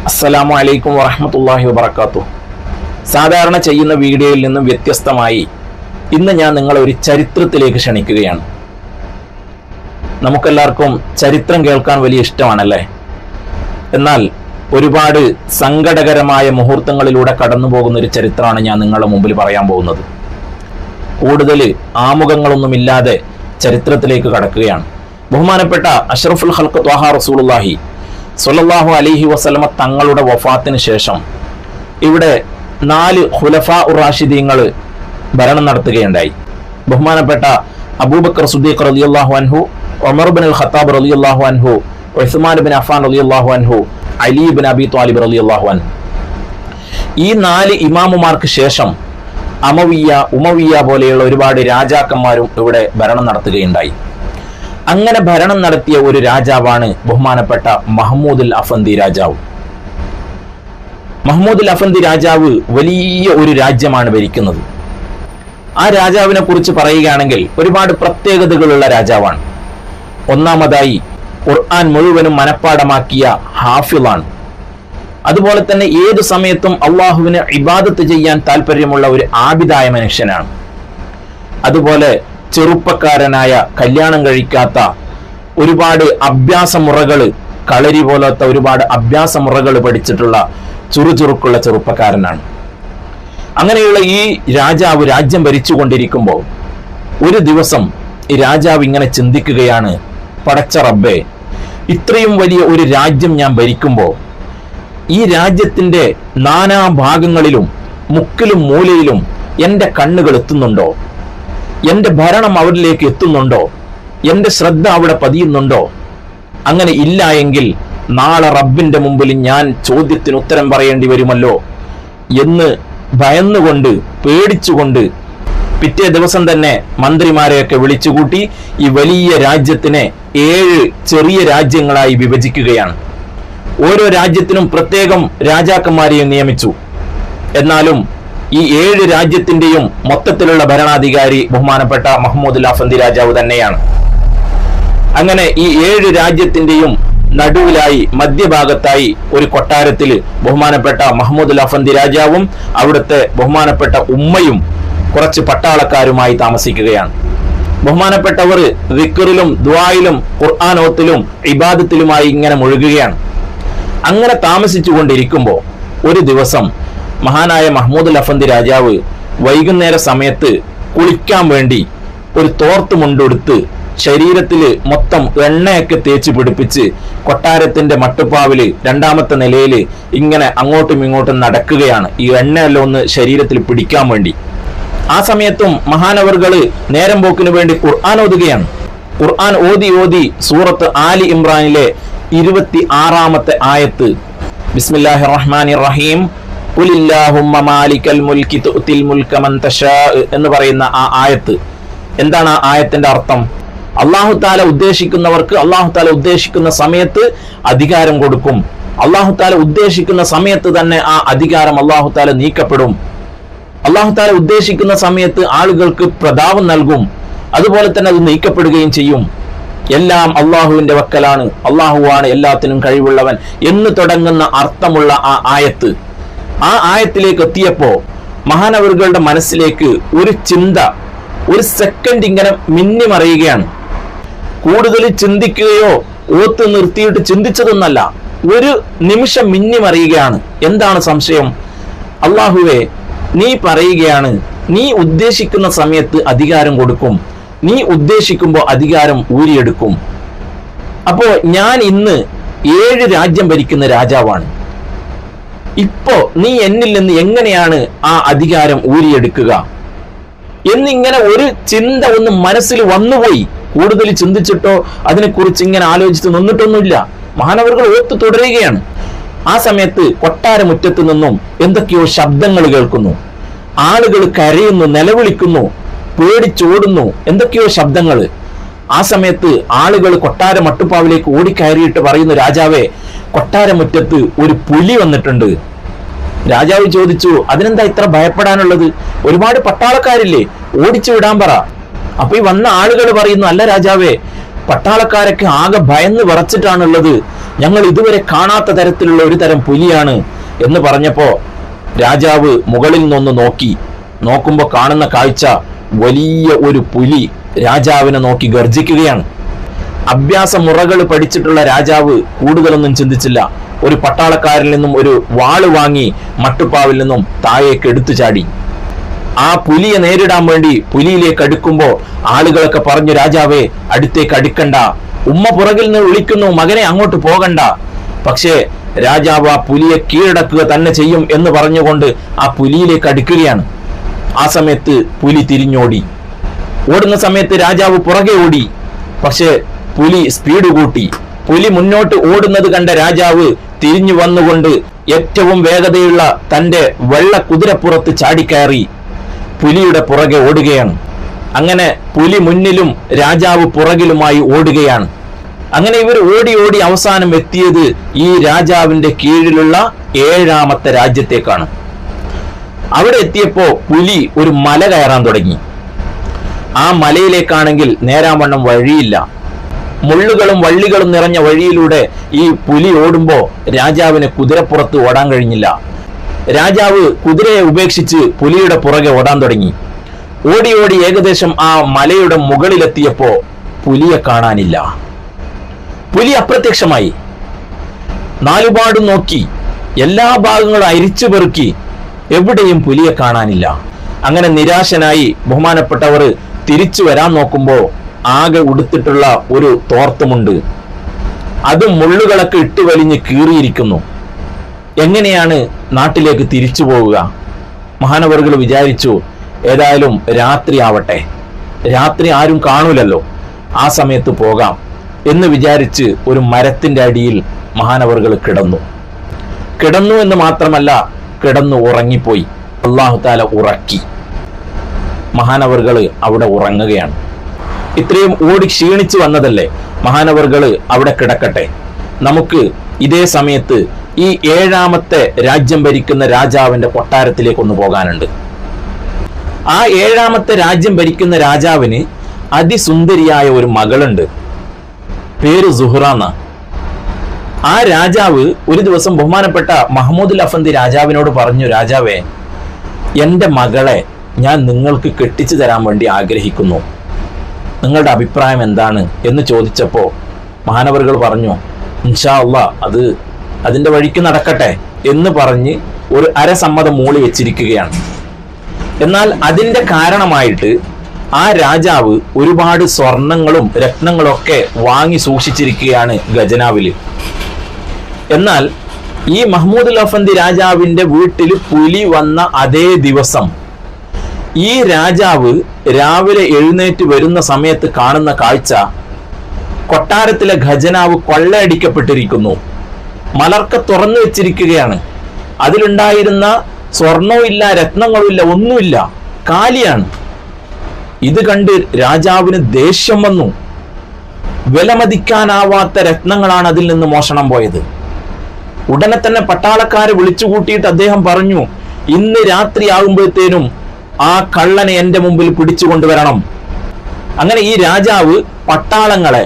അസ്സലാമു അലൈക്കും വറഹ്മത്തുള്ളാഹി വബറകാതുഹു. സാധാരണ ചെയ്യുന്ന വീഡിയോയിൽ നിന്നും വ്യത്യസ്തമായി ഇന്ന് ഞാൻ നിങ്ങളെ ഒരു ചരിത്രത്തിലേക്ക് ക്ഷണിക്കുകയാണ്. നമുക്കെല്ലാവർക്കും ചരിത്രം കേൾക്കാൻ വലിയ ഇഷ്ടമാണല്ലേ? എന്നാൽ ഒരുപാട് സങ്കടകരമായ മുഹൂർത്തങ്ങളിലൂടെ കടന്നു പോകുന്ന ഒരു ചരിത്രമാണ് ഞാൻ നിങ്ങളുടെ മുമ്പിൽ പറയാൻ പോകുന്നത്. കൂടുതൽ ആമുഖങ്ങളൊന്നുമില്ലാതെ ചരിത്രത്തിലേക്ക് കടക്കുകയാണ്. ബഹുമാനപ്പെട്ട അഷ്റഫുൽ ഖൽഖ് ത്വാഹ റസൂലുള്ളാഹി സ്വല്ലല്ലാഹു അലൈഹി വസല്ലമ തങ്ങളുടെ വഫാത്തിന് ശേഷം ഇവിടെ 4 ഖുലഫാ ഉർ റാഷിദീങ്ങൾ ഭരണം നടത്തുകയുണ്ടായി. ബഹുമാനപ്പെട്ട അബൂബക്കർ സിദ്ദീഖ് റളിയല്ലാഹു അൻഹു, ഉമർ ഇബ്നുൽ ഖത്താബ് റളിയല്ലാഹു അൻഹു, ഉസ്മാൻ ഇബ്നു അഫ്ഫാൻ റളിയല്ലാഹു അൻഹു, അലി ഇബ്നു അബി ത്വാലിബ് റളിയല്ലാഹു അൻഹു. ഈ 4 ഇമാമുമാർക്ക് ശേഷം ഉമവിയ പോലെയുള്ള ഒരുപാട് രാജാക്കന്മാരും ഇവിടെ ഭരണം നടത്തുകയുണ്ടായി. അങ്ങനെ ഭരണം നടത്തിയ ഒരു രാജാവാണ് ബഹുമാനപ്പെട്ട മഹ്മൂദുൽ അഫന്ദി രാജാവ്. മഹ്മൂദുൽ അഫന്ദി രാജാവ് വലിയ ഒരു രാജ്യമാണ് ഭരിക്കുന്നത്. ആ രാജാവിനെ കുറിച്ച് പറയുകയാണെങ്കിൽ ഒരുപാട് പ്രത്യേകതകളുള്ള രാജാവാണ്. ഒന്നാമതായി ഖുർആൻ മുഴുവനും മനഃപ്പാടമാക്കിയ ഹാഫിളാണ്. അതുപോലെ തന്നെ ഏതു സമയത്തും അള്ളാഹുവിന് ഇബാദത്ത് ചെയ്യാൻ താല്പര്യമുള്ള ഒരു ആബിദായ മനുഷ്യനാണ്. അതുപോലെ ചെറുപ്പക്കാരനായ, കല്യാണം കഴിക്കാത്ത, ഒരുപാട് അഭ്യാസമുറകൾ, കളരി പോലത്തെ ഒരുപാട് അഭ്യാസമുറകൾ പഠിച്ചിട്ടുള്ള ചുറുചുറുക്കുള്ള ചെറുപ്പക്കാരനാണ്. അങ്ങനെയുള്ള ഈ രാജാവ് രാജ്യം ഭരിച്ചുകൊണ്ടിരിക്കുമ്പോൾ ഒരു ദിവസം ഈ രാജാവ് ഇങ്ങനെ ചിന്തിക്കുകയാണ്, പടച്ച റബ്ബേ, ഇത്രയും വലിയ ഒരു രാജ്യം ഞാൻ ഭരിക്കുമ്പോൾ ഈ രാജ്യത്തിന്റെ നാനാഭാഗങ്ങളിലും മുക്കിലും മൂലയിലും എൻ്റെ കണ്ണുകൾ എത്തുന്നുണ്ടോ? എൻ്റെ ഭരണം അവരിലേക്ക് എത്തുന്നുണ്ടോ? എൻ്റെ ശ്രദ്ധ അവിടെ പതിയുന്നുണ്ടോ? അങ്ങനെ ഇല്ല എങ്കിൽ നാളെ റബ്ബിന്റെ മുമ്പിൽ ഞാൻ ചോദ്യത്തിന് ഉത്തരം പറയേണ്ടി വരുമല്ലോ എന്ന് ഭയന്നുകൊണ്ട്, പേടിച്ചുകൊണ്ട് പിറ്റേ ദിവസം തന്നെ മന്ത്രിമാരെയൊക്കെ വിളിച്ചുകൂട്ടി ഈ വലിയ രാജ്യത്തിനെ 7 ചെറിയ രാജ്യങ്ങളായി വിഭജിക്കുകയാണ്. ഓരോ രാജ്യത്തിനും പ്രത്യേകം രാജാക്കന്മാരെയും നിയമിച്ചു. എന്നാലും ഈ 7 രാജ്യത്തിന്റെയും മൊത്തത്തിലുള്ള ഭരണാധികാരി ബഹുമാനപ്പെട്ട മഹ്മൂദുൽ അഫന്ദി രാജാവ് തന്നെയാണ്. അങ്ങനെ ഈ 7 രാജ്യത്തിന്റെയും നടുവിലായി, മധ്യഭാഗത്തായി ഒരു കൊട്ടാരത്തിൽ ബഹുമാനപ്പെട്ട മഹ്മൂദുൽ അഫന്ദി രാജാവും അവിടുത്തെ ബഹുമാനപ്പെട്ട ഉമ്മയും കുറച്ച് പട്ടാളക്കാരുമായി താമസിക്കുകയാണ്. ബഹുമാനപ്പെട്ടവർ ദിക്റിലും ദുആയിലും ഖുർആനോത്തിലും ഇബാദത്തിലുമായി ഇങ്ങനെ മുഴുകുകയാണ്. അങ്ങനെ താമസിച്ചു കൊണ്ടിരിക്കുമ്പോൾ ഒരു ദിവസം മഹാനായ മഹ്മൂദുൽ അഫന്ദി രാജാവ് വൈകുന്നേര സമയത്ത് കുളിക്കാൻ വേണ്ടി ഒരു തോർത്ത് മുണ്ടെടുത്ത് ശരീരത്തിൽ മൊത്തം എണ്ണയൊക്കെ തേച്ച് പിടിപ്പിച്ച് കൊട്ടാരത്തിന്റെ മട്ടുപ്പാവില് 2ാമത്തെ നിലയിൽ ഇങ്ങനെ അങ്ങോട്ടും ഇങ്ങോട്ടും നടക്കുകയാണ്, ഈ എണ്ണയെല്ലാം ഒന്ന് ശരീരത്തിൽ പിടിക്കാൻ വേണ്ടി. ആ സമയത്തും മഹാനവറുകള് നേരം പോക്കിന് വേണ്ടി ഖുർആൻ ഓതുകയാണ്. ഖുർആൻ ഓതി സൂറത്ത് ആലി ഇമ്രാനിലെ 26ാമത്തെ ആയത്ത്, ബിസ്മില്ലാഹിർ റഹ്മാനിർ റഹീം, ഖുലില്ലാഹുമ്മ മാലിക്കൽ മുൽക്കി തുഅ്തിൽ മുൽക മൻ തശാ എന്ന് പറയുന്ന ആ ആയത്ത്. എന്താണ് ആ ആയത്തിന്റെ അർത്ഥം? അല്ലാഹു തആല ഉദ്ദേശിക്കുന്നവർക്ക് അല്ലാഹു തആല ഉദ്ദേശിക്കുന്ന സമയത്ത് അധികാരം കൊടുക്കും. അല്ലാഹു തആല ഉദ്ദേശിക്കുന്ന സമയത്ത് തന്നെ ആ അധികാരം അല്ലാഹു തആല നീക്കപ്പെടും. അല്ലാഹു തആല ഉദ്ദേശിക്കുന്ന സമയത്ത് ആളുകൾക്ക് പ്രതാപം നൽകും. അതുപോലെ തന്നെ അത് നീക്കപ്പെടുകയും ചെയ്യും. എല്ലാം അള്ളാഹുവിന്റെ വക്കലാണ്, അള്ളാഹുവാണ് എല്ലാത്തിനും കഴിവുള്ളവൻ എന്ന് തുടങ്ങുന്ന അർത്ഥമുള്ള ആ ആയത്ത്. ആ ആയത്തിലേക്ക് എത്തിയപ്പോ മഹാനവറുകളുടെ മനസ്സിലേക്ക് ഒരു ചിന്ത, ഒരു സെക്കൻഡ് ഇങ്ങനെ മിന്നിമറിയുകയാണ്. കൂടുതൽ ചിന്തിക്കുകയോ ഓത്ത് നിർത്തിയിട്ട് ചിന്തിച്ചതൊന്നല്ല, ഒരു നിമിഷം മിന്നിമറിയുകയാണ്. എന്താണ് സംശയം? അള്ളാഹുവേ, നീ പറയുകയാണ് നീ ഉദ്ദേശിക്കുന്ന സമയത്ത് അധികാരം കൊടുക്കും, നീ ഉദ്ദേശിക്കുമ്പോൾ അധികാരം ഊരിയെടുക്കും. അപ്പോ ഞാൻ ഇന്ന് 7 രാജ്യം ഭരിക്കുന്ന രാജാവാണ്. ഇപ്പോ നീ എന്നിൽ നിന്ന് എങ്ങനെയാണ് ആ അധികാരം ഊരിയെടുക്കുക എന്നിങ്ങനെ ഒരു ചിന്ത ഒന്ന് മനസ്സിൽ വന്നുപോയി. കൂടുതൽ ചിന്തിച്ചിട്ടോ അതിനെക്കുറിച്ച് ഇങ്ങനെ ആലോചിച്ച് നിന്നിട്ടൊന്നുമില്ല. മഹാനവറുകൾ ഓത്ത് തുടരുകയാണ്. ആ സമയത്ത് കൊട്ടാരമുറ്റത്ത് നിന്നും എന്തൊക്കെയോ ശബ്ദങ്ങൾ കേൾക്കുന്നു. ആളുകൾ കരയുന്നു, നിലവിളിക്കുന്നു, പേടിച്ചോടുന്നു, എന്തൊക്കെയോ ശബ്ദങ്ങൾ. ആ സമയത്ത് ആളുകൾ കൊട്ടാര മട്ടുപ്പാവിലേക്ക് ഓടിക്കയറിയിട്ട് പറയുന്നു, രാജാവേ, കൊട്ടാരമുറ്റത്ത് ഒരു പുലി വന്നിട്ടുണ്ട്. രാജാവ് ചോദിച്ചു, അതിനെന്താ ഇത്ര ഭയപ്പെടാനുള്ളത്? ഒരുപാട് പട്ടാളക്കാരില്ലേ, ഓടിച്ചു വിടാൻ പറ. അപ്പൊ ഈ വന്ന ആളുകൾ പറയുന്നു, അല്ല രാജാവേ, പട്ടാളക്കാരൊക്കെ ആകെ ഭയന്ന് വിറച്ചിട്ടാണുള്ളത്, ഞങ്ങൾ ഇതുവരെ കാണാത്ത തരത്തിലുള്ള ഒരു തരം പുലിയാണ് എന്ന് പറഞ്ഞപ്പോ രാജാവ് മുകളിൽ നിന്നൊന്ന് നോക്കുമ്പോൾ കാണുന്ന കാഴ്ച വലിയ ഒരു പുലി രാജാവിനെ നോക്കി ഗർജിക്കുകയാണ്. അഭ്യാസ മുറകൾ പഠിച്ചിട്ടുള്ള രാജാവ് കൂടുതലൊന്നും ചിന്തിച്ചില്ല. ഒരു പട്ടാളക്കാരിൽ നിന്നും ഒരു വാള് വാങ്ങി മട്ടുപ്പാവിൽ നിന്നും താഴേക്ക് എടുത്തു ചാടി. ആ പുലിയെ നേരിടാൻ വേണ്ടി പുലിയിലേക്ക് അടുക്കുമ്പോ ആളുകളൊക്കെ പറഞ്ഞു, രാജാവേ അടുത്തേക്ക് അടുക്കണ്ട, ഉമ്മ പുറകിൽ നിന്ന് വിളിക്കുന്നു, മകനെ അങ്ങോട്ട് പോകണ്ട. പക്ഷേ രാജാവ് ആ പുലിയെ കീഴടക്കുക തന്നെ ചെയ്യും എന്ന് പറഞ്ഞുകൊണ്ട് ആ പുലിയിലേക്ക് അടുക്കുകയാണ്. ആ സമയത്ത് പുലി തിരിഞ്ഞോടി. ഓടുന്ന സമയത്ത് രാജാവ് പുറകെ ഓടി. പക്ഷേ പുലി സ്പീഡ് കൂട്ടി. പുലി മുന്നോട്ട് ഓടുന്നത് കണ്ട രാജാവ് തിരിഞ്ഞു വന്നുകൊണ്ട് ഏറ്റവും വേഗതയുള്ള തന്റെ വെള്ള കുതിരപ്പുറത്ത് ചാടിക്കയറി പുലിയുടെ പുറകെ ഓടുകയാണ്. അങ്ങനെ പുലി മുന്നിലും രാജാവ് പുറകിലുമായി ഓടുകയാണ്. അങ്ങനെ ഇവർ ഓടി അവസാനം എത്തിയത് ഈ രാജാവിന്റെ കീഴിലുള്ള 7ാമത്തെ രാജ്യത്തേക്കാണ്. അവിടെ എത്തിയപ്പോ പുലി ഒരു മല കയറാൻ തുടങ്ങി. ആ മലയിലേക്കാണെങ്കിൽ നേരാവണ്ണം വഴിയില്ല. മുള്ളുകളും വള്ളികളും നിറഞ്ഞ വഴിയിലൂടെ ഈ പുലി ഓടുമ്പോ രാജാവിന് കുതിരപ്പുറത്ത് ഓടാൻ കഴിഞ്ഞില്ല. രാജാവ് കുതിരയെ ഉപേക്ഷിച്ച് പുലിയുടെ പുറകെ ഓടാൻ തുടങ്ങി. ഓടി ഏകദേശം ആ മലയുടെ മുകളിലെത്തിയപ്പോ പുലിയെ കാണാനില്ല. പുലി അപ്രത്യക്ഷമായി. നാലുപാടും നോക്കി, എല്ലാ ഭാഗങ്ങളും അരിച്ചു പെറുക്കി, എവിടെയും പുലിയെ കാണാനില്ല. അങ്ങനെ നിരാശനായി ബഹുമാനപ്പെട്ടവർ തിരിച്ചു വരാൻ നോക്കുമ്പോ ആകെ ഉടുത്തിട്ടുള്ള ഒരു തോർത്തുമുണ്ട്, അത് മുള്ളുകളൊക്കെ ഇട്ട് വലിഞ്ഞ് കീറിയിരിക്കുന്നു. എങ്ങനെയാണ് നാട്ടിലേക്ക് തിരിച്ചു പോവുക? മഹാനവറുകൾ വിചാരിച്ചു, ഏതായാലും രാത്രി ആവട്ടെ, രാത്രി ആരും കാണൂലല്ലോ, ആ സമയത്ത് പോകാം എന്ന് വിചാരിച്ച് ഒരു മരത്തിന്റെ അടിയിൽ മഹാനവറുകൾ കിടന്നു എന്ന് മാത്രമല്ല, കിടന്നു ഉറങ്ങിപ്പോയി. അല്ലാഹു തആല ഉറക്കി. മഹാനവറുകൾ അവിടെ ഉറങ്ങുകയാണ്. ഇത്രയും ഓടി ക്ഷീണിച്ചു വന്നതല്ലേ, മഹാനവറുകൾ അവിടെ കിടക്കട്ടെ. നമുക്ക് ഇതേ സമയത്ത് ഈ 7ാമത്തെ രാജ്യം ഭരിക്കുന്ന രാജാവിന്റെ കൊട്ടാരത്തിലേക്ക് ഒന്ന് പോകാനുണ്ട്. ആ 7ാമത്തെ രാജ്യം ഭരിക്കുന്ന രാജാവിന് അതിസുന്ദരിയായ ഒരു മകളുണ്ട്, പേര് സുഹ്റ എന്ന. ആ രാജാവ് ഒരു ദിവസം ബഹുമാനപ്പെട്ട മഹ്മൂദുൽ അഫന്ദി രാജാവിനോട് പറഞ്ഞു, രാജാവേ, എൻ്റെ മകളെ ഞാൻ നിങ്ങൾക്ക് കെട്ടിച്ചു തരാൻ വേണ്ടി ആഗ്രഹിക്കുന്നു, നിങ്ങളുടെ അഭിപ്രായം എന്താണ് എന്ന് ചോദിച്ചപ്പോൾ മഹാനവറുകൾ പറഞ്ഞു, ഇൻഷാ അല്ലാഹ് അതിൻ്റെ വഴിക്ക് നടക്കട്ടെ എന്ന് പറഞ്ഞ് ഒരു അരസമ്മതം മൂളി വെച്ചിരിക്കുകയാണ്. എന്നാൽ അതിൻ്റെ കാരണമായിട്ട് ആ രാജാവ് ഒരുപാട് സ്വർണങ്ങളും രത്നങ്ങളൊക്കെ വാങ്ങി സൂക്ഷിച്ചിരിക്കുകയാണ് ഖജനാവിൽ. എന്നാൽ ഈ മഹ്മൂദുൽ അഫന്ദി രാജാവിന്റെ വീട്ടിൽ പുലി വന്ന അതേ ദിവസം ഈ രാജാവ് രാവിലെ എഴുന്നേറ്റ് വരുന്ന സമയത്ത് കാണുന്ന കാഴ്ച, കൊട്ടാരത്തിലെ ഖജനാവ് കൊള്ളയടിക്കപ്പെട്ടിരിക്കുന്നു, മലർക്ക തുറന്നു വെച്ചിരിക്കുകയാണ്. അതിലുണ്ടായിരുന്ന സ്വർണവും ഇല്ല, രത്നങ്ങളും ഇല്ല, ഒന്നുമില്ല, കാലിയാണ്. ഇത് കണ്ട് രാജാവിന് ദേഷ്യം വന്നു. വിലമതിക്കാനാവാത്ത രത്നങ്ങളാണ് അതിൽ നിന്ന് മോഷണം പോയത്. ഉടനെ തന്നെ പട്ടാളക്കാരെ വിളിച്ചു കൂട്ടിയിട്ട് അദ്ദേഹം പറഞ്ഞു, ഇന്ന് രാത്രി ആകുമ്പോഴത്തേനും ആ കള്ളനെ എന്റെ മുമ്പിൽ പിടിച്ചു കൊണ്ടുവരണം. അങ്ങനെ ഈ രാജാവ് പട്ടാളങ്ങളെ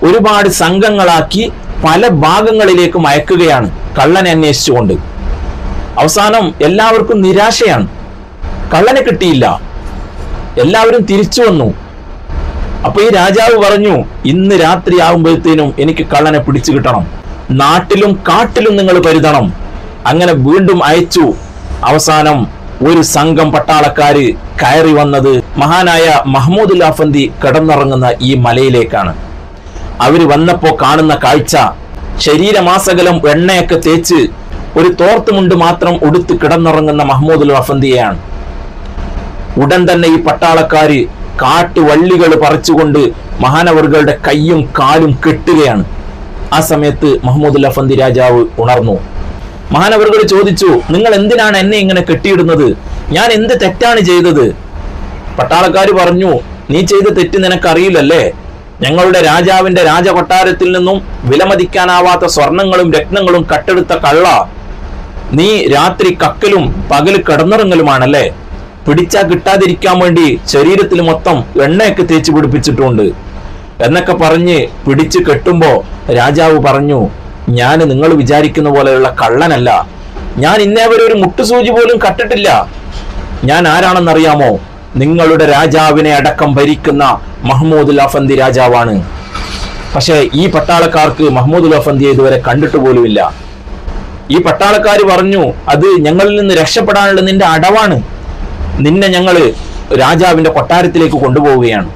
ഒരുപാട് സംഘങ്ങളാക്കി പല ഭാഗങ്ങളിലേക്കും അയക്കുകയാണ് കള്ളനെ അന്വേഷിച്ചുകൊണ്ട്. അവസാനം എല്ലാവർക്കും നിരാശയാണ്, കള്ളനെ കിട്ടിയില്ല, എല്ലാവരും തിരിച്ചു വന്നു. അപ്പൊ ഈ രാജാവ് പറഞ്ഞു, ഇന്ന് രാത്രി ആകുമ്പോഴത്തേനും എനിക്ക് കള്ളനെ പിടിച്ചു കിട്ടണം, നാട്ടിലും കാട്ടിലും നിങ്ങൾ പരുതണം. അങ്ങനെ വീണ്ടും അയച്ചു. അവസാനം ഒരു സംഘം പട്ടാളക്കാര് കയറി വന്നത് മഹാനായ മഹ്മൂദുൽ അഫന്ദി കിടന്നുറങ്ങുന്ന ഈ മലയിലേക്കാണ്. അവര് വന്നപ്പോ കാണുന്ന കാഴ്ച, ശരീരമാസകലം എണ്ണയൊക്കെ തേച്ച് ഒരു തോർത്തുമുണ്ട് മാത്രം ഉടുത്ത് കിടന്നുറങ്ങുന്ന മഹ്മൂദുൽ അഫന്ദിയെയാണ്. ഉടൻ തന്നെ ഈ പട്ടാളക്കാര് കാട്ടുവള്ളികൾ പറിച്ചുകൊണ്ട് മഹാനവറുകളുടെ കയ്യും കാലും കെട്ടുകയാണ്. ആ സമയത്ത് മഹ്മൂദുൽ അഫന്ദി രാജാവ് ഉണർന്നു. മഹാനവറുകൾ ചോദിച്ചു, നിങ്ങൾ എന്തിനാണ് എന്നെ ഇങ്ങനെ കെട്ടിയിടുന്നത്? ഞാൻ എന്ത് തെറ്റാണ് ചെയ്തത്? പട്ടാളക്കാര് പറഞ്ഞു, നീ ചെയ്ത തെറ്റ് നിനക്കറിയില്ലല്ലേ? ഞങ്ങളുടെ രാജാവിന്റെ രാജകൊട്ടാരത്തിൽ നിന്നും വിലമതിക്കാനാവാത്ത സ്വർണങ്ങളും രത്നങ്ങളും കട്ടെടുത്ത കള്ള നീ രാത്രി കക്കലും പകല് കിടന്നിറങ്ങലുമാണല്ലേ? പിടിച്ചാ കിട്ടാതിരിക്കാൻ വേണ്ടി ശരീരത്തിൽ മൊത്തം എണ്ണയൊക്കെ തേച്ച് പിടിപ്പിച്ചിട്ടുണ്ട് എന്നൊക്കെ പറഞ്ഞ് പിടിച്ചു കെട്ടുമ്പോ രാജാവ് പറഞ്ഞു, ഞാൻ നിങ്ങൾ വിചാരിക്കുന്ന പോലെയുള്ള കള്ളനല്ല. ഞാൻ ഇന്നേ വരെ ഒരു മുട്ടുസൂചി പോലും കട്ടിട്ടില്ല. ഞാൻ ആരാണെന്നറിയാമോ? നിങ്ങളുടെ രാജാവിനെ അടക്കം ഭരിക്കുന്ന മഹ്മൂദുൽ അഫന്തി രാജാവാണ്. പക്ഷെ ഈ പട്ടാളക്കാർക്ക് മഹ്മൂദുൽ അഫന്തിയെ ഇതുവരെ കണ്ടിട്ട് പോലുമില്ല. ഈ പട്ടാളക്കാർ പറഞ്ഞു, അത് ഞങ്ങളിൽ നിന്ന് രക്ഷപ്പെടാനുള്ള നിന്റെ അടവാണ്. നിന്നെ ഞങ്ങൾ രാജാവിന്റെ കൊട്ടാരത്തിലേക്ക് കൊണ്ടുപോവുകയാണ്.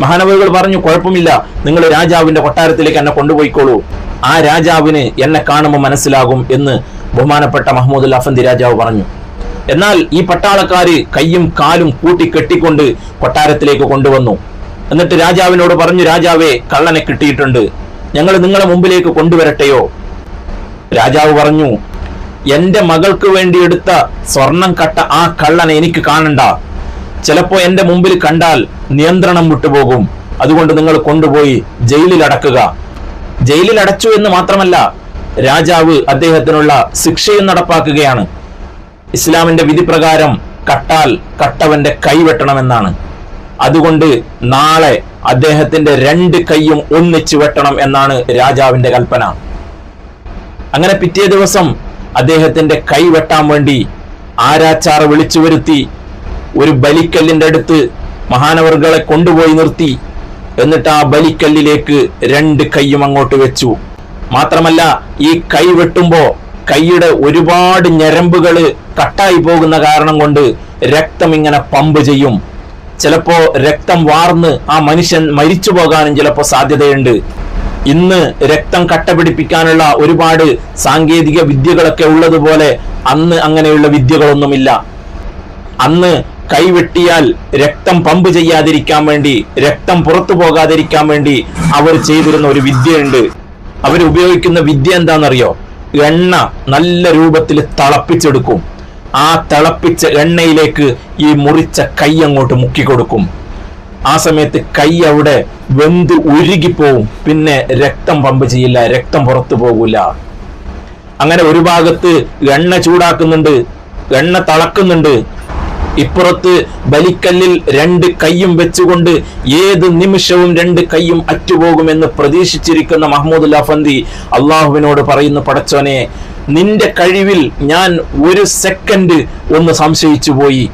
മഹാനവറുകൾ പറഞ്ഞു, കുഴപ്പമില്ല, നിങ്ങൾ രാജാവിന്റെ കൊട്ടാരത്തിലേക്ക് എന്നെ കൊണ്ടുപോയിക്കോളൂ. ആ രാജാവിന് എന്നെ കാണുമ്പോൾ മനസ്സിലാകും എന്ന് ബഹുമാനപ്പെട്ട മഹ്മൂദുൽ അഫന്തി രാജാവ് പറഞ്ഞു. എന്നാൽ ഈ പട്ടാളക്കാര് കയ്യും കാലും കൂട്ടിക്കെട്ടിക്കൊണ്ട് കൊട്ടാരത്തിലേക്ക് കൊണ്ടുവന്നു. എന്നിട്ട് രാജാവിനോട് പറഞ്ഞു, രാജാവേ, കള്ളനെ കിട്ടിയിട്ടുണ്ട്, ഞങ്ങൾ നിങ്ങളെ മുമ്പിലേക്ക് കൊണ്ടുവരട്ടെയോ? രാജാവ് പറഞ്ഞു, എന്റെ മകൾക്ക് വേണ്ടി എടുത്ത സ്വർണം കട്ട ആ കള്ളനെ എനിക്ക് കാണണ്ട. ചിലപ്പോ എന്റെ മുമ്പിൽ കണ്ടാൽ നിയന്ത്രണം വിട്ടുപോകും. അതുകൊണ്ട് നിങ്ങൾ കൊണ്ടുപോയി ജയിലിൽ അടക്കുക. ജയിലിൽ അടച്ചു എന്ന് മാത്രമല്ല, രാജാവ് അദ്ദേഹത്തിനുള്ള ശിക്ഷയും നടപ്പാക്കുകയാണ്. ഇസ്ലാമിന്റെ വിധി പ്രകാരം കട്ടാൽ കട്ടവന്റെ കൈ വെട്ടണമെന്നാണ്. അതുകൊണ്ട് നാളെ അദ്ദേഹത്തിന്റെ 2 കൈയും ഒന്നിച്ചു വെട്ടണം എന്നാണ് രാജാവിന്റെ കൽപ്പന. അങ്ങനെ പിറ്റേ ദിവസം അദ്ദേഹത്തിന്റെ കൈ വെട്ടാൻ വേണ്ടി ആരാച്ചാർ വിളിച്ചു വരുത്തി. ഒരു ബലിക്കല്ലിന്റെ അടുത്ത് മഹാനവറുകളെ കൊണ്ടുപോയി നിർത്തി. എന്നിട്ട് ആ ബലിക്കല്ലിലേക്ക് 2 കൈയും അങ്ങോട്ട് വെച്ചു. മാത്രമല്ല, ഈ കൈ വെട്ടുമ്പോ കൈയുടെ ഒരുപാട് ഞരമ്പുകള് കട്ടായി പോകുന്ന കാരണം കൊണ്ട് രക്തം ഇങ്ങനെ പമ്പ് ചെയ്യും. ചിലപ്പോ രക്തം വാർന്ന് ആ മനുഷ്യൻ മരിച്ചു പോകാനും ചിലപ്പോ സാധ്യതയുണ്ട്. ഇന്ന് രക്തം കട്ട പിടിപ്പിക്കാനുള്ള ഒരുപാട് സാങ്കേതിക വിദ്യകളൊക്കെ ഉള്ളതുപോലെ അന്ന് അങ്ങനെയുള്ള വിദ്യകളൊന്നുമില്ല. അന്ന് കൈവെട്ടിയാൽ രക്തം പമ്പ് ചെയ്യാതിരിക്കാൻ വേണ്ടി, രക്തം പുറത്തു പോകാതിരിക്കാൻ വേണ്ടി അവർ ചെയ്തിരുന്ന ഒരു വിദ്യയുണ്ട്. അവർ ഉപയോഗിക്കുന്ന വിദ്യ എന്താണെന്നറിയോ? എണ്ണ നല്ല രൂപത്തിൽ തിളപ്പിച്ചെടുക്കും. ആ തിളപ്പിച്ച എണ്ണയിലേക്ക് ഈ മുറിച്ച കൈ അങ്ങോട്ട് മുക്കിക്കൊടുക്കും. ആ സമയത്ത് കൈ അവിടെ വെന്ത് ഉരുകിപ്പോവും. പിന്നെ രക്തം പമ്പ് ചെയ്യില്ല, രക്തം പുറത്തു പോകില്ല. അങ്ങനെ ഒരു ഭാഗത്ത് എണ്ണ ചൂടാക്കുന്നുണ്ട്, എണ്ണ തിളക്കുന്നുണ്ട്. ഇപ്പുറത്ത് ബലിക്കല്ലിൽ 2 കൈയും വെച്ചുകൊണ്ട് ഏത് നിമിഷവും 2 കൈയും അറ്റുപോകുമെന്ന് പ്രതീക്ഷിച്ചിരിക്കുന്ന മഹ്മൂദുൽ അഫന്തി അള്ളാഹുവിനോട് പറയുന്നു, പടച്ചോനെ, നിന്റെ കഴിവിൽ ഞാൻ 1 സെക്കൻഡ് ഒന്ന് സംശയിച്ചു പോയി.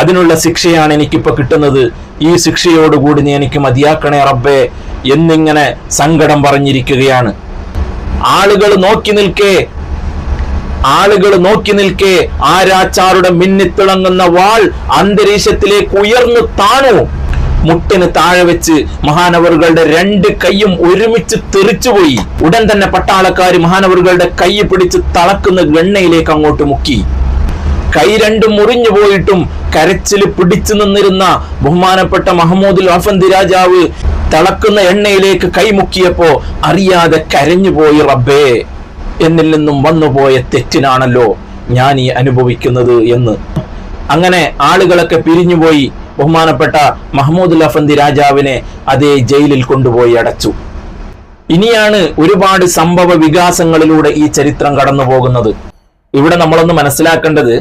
അതിനുള്ള ശിക്ഷയാണ് എനിക്കിപ്പോ കിട്ടുന്നത്. ഈ ശിക്ഷയോടുകൂടി നീ എനിക്ക് മതിയാക്കണേ റബ്ബേ എന്നിങ്ങനെ സങ്കടം പറഞ്ഞിരിക്കുകയാണ്. ആളുകൾ നോക്കി നിൽക്കെ ആരാച്ചാരുടെ മിന്നിത്തിളങ്ങുന്ന വാൾ അന്തരീക്ഷത്തിലേക്ക് ഉയർന്നു താണു. മുട്ടിന് താഴെ വെച്ച് മഹാനവറുകളുടെ 2 കൈയും ഒരുമിച്ച് തെറിച്ചുപോയി. ഉടൻ തന്നെ പട്ടാളക്കാർ മഹാനവറുകളുടെ കൈ പിടിച്ച് തളക്കുന്ന എണ്ണയിലേക്ക് അങ്ങോട്ട് മുക്കി. കൈ 2 മുറിഞ്ഞു പോയിട്ടും കരച്ചിൽ പിടിച്ചു നിന്നിരുന്ന ബഹുമാനപ്പെട്ട മഹ്മൂദുൽ അഫന്തി രാജാവ് തിളക്കുന്ന എണ്ണയിലേക്ക് കൈമുക്കിയപ്പോ അറിയാതെ കരഞ്ഞുപോയി. റബ്ബേ, എന്നിൽ നിന്നും വന്നുപോയ തെറ്റിനാണല്ലോ ഞാൻ ഈ അനുഭവിക്കുന്നത് എന്ന്. അങ്ങനെ ആളുകളൊക്കെ പിരിഞ്ഞുപോയി. ബഹുമാനപ്പെട്ട മഹ്മൂദുൽ അഫന്തി രാജാവിനെ അതേ ജയിലിൽ കൊണ്ടുപോയി അടച്ചു. ഇനിയാണ് ഒരുപാട് സംഭവ വികാസങ്ങളിലൂടെ ഈ ചരിത്രം കടന്നു പോകുന്നത്. ഇവിടെ നമ്മളൊന്ന് മനസ്സിലാക്കേണ്ടത്,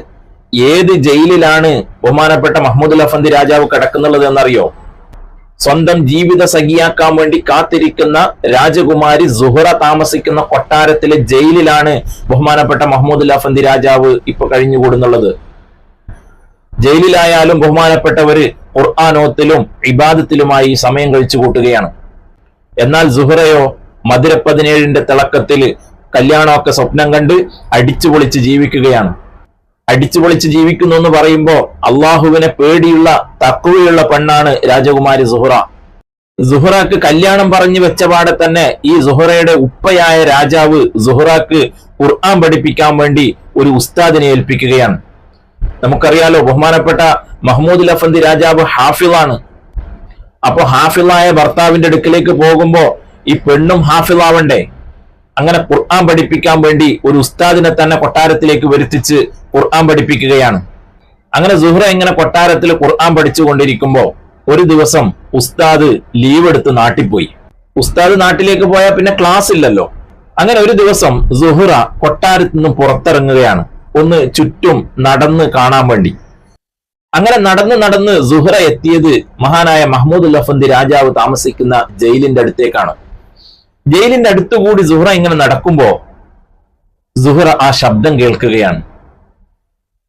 ഏത് ജയിലിലാണ് ബഹുമാനപ്പെട്ട മഹ്മൂദുൽ അഫന്തി രാജാവ് കിടക്കുന്നുള്ളത് എന്നറിയോ? സ്വന്തം ജീവിത സഖിയാക്കാൻ വേണ്ടി കാത്തിരിക്കുന്ന രാജകുമാരി സുഹറ താമസിക്കുന്ന കൊട്ടാരത്തിലെ ജയിലിലാണ് ബഹുമാനപ്പെട്ട മഹ്മൂദുൽ അഫന്തി രാജാവ് ഇപ്പൊ കഴിഞ്ഞുകൂടുന്നുള്ളത്. ജയിലിലായാലും ബഹുമാനപ്പെട്ടവര് ഖുർആനോത്തിലും ഇബാദത്തിലുമായി സമയം കഴിച്ചു കൂട്ടുകയാണ്. എന്നാൽ സുഹറയോ മധുര 17ന്റെ തിളക്കത്തില് കല്യാണമൊക്കെ സ്വപ്നം കണ്ട് അടിച്ചുപൊളിച്ച് ജീവിക്കുകയാണ്. അടിച്ചുപൊളിച്ച് ജീവിക്കുന്നു എന്ന് പറയുമ്പോ അള്ളാഹുവിനെ പേടിയുള്ള തഖ്വയുള്ള പെണ്ണാണ് രാജകുമാരി സുഹറ. സുഹറക്ക് കല്യാണം പറഞ്ഞു വെച്ച പാടെ തന്നെ ഈ സുഹറയുടെ ഉപ്പയായ രാജാവ് സുഹറക്ക് ഖുർആൻ പഠിപ്പിക്കാൻ വേണ്ടി ഒരു ഉസ്താദിനെ ഏൽപ്പിക്കുകയാണ്. നമുക്കറിയാലോ, ബഹുമാനപ്പെട്ട മഹ്മൂദുൽ അഫന്തി രാജാവ് ഹാഫിളാണ്. അപ്പൊ ഹാഫിളായ ഭർത്താവിന്റെ അടുക്കിലേക്ക് പോകുമ്പോ ഈ പെണ്ണും ഹാഫിളാവണ്ടേ? അങ്ങനെ ഖുർആൻ പഠിപ്പിക്കാൻ വേണ്ടി ഒരു ഉസ്താദിനെ തന്നെ കൊട്ടാരത്തിലേക്ക് വരുത്തിച്ച് ഖുർആൻ പഠിപ്പിക്കുകയാണ്. അങ്ങനെ സുഹറ ഇങ്ങനെ കൊട്ടാരത്തിൽ ഖുർആൻ പഠിച്ചുകൊണ്ടിരിക്കുമ്പോ ഒരു ദിവസം ഉസ്താദ് ലീവ് എടുത്ത് നാട്ടിൽ പോയി. ഉസ്താദ് നാട്ടിലേക്ക് പോയാൽ പിന്നെ ക്ലാസ് ഇല്ലല്ലോ. അങ്ങനെ ഒരു ദിവസം സുഹറ കൊട്ടാരത്തിൽ നിന്നും പുറത്തിറങ്ങുകയാണ്, ഒന്ന് ചുറ്റും നടന്ന് കാണാൻ വേണ്ടി. അങ്ങനെ നടന്ന് സുഹറ എത്തിയത് മഹാനായ മഹ്മൂദുൽ അഫന്തി രാജാവ് താമസിക്കുന്ന ജയിലിന്റെ അടുത്തേക്കാണ്. ജയിലിന്റെ അടുത്തുകൂടി സുഹ്റ ഇങ്ങനെ നടക്കുമ്പോ സുഹ്റ ആ ശബ്ദം കേൾക്കുകയാണ്.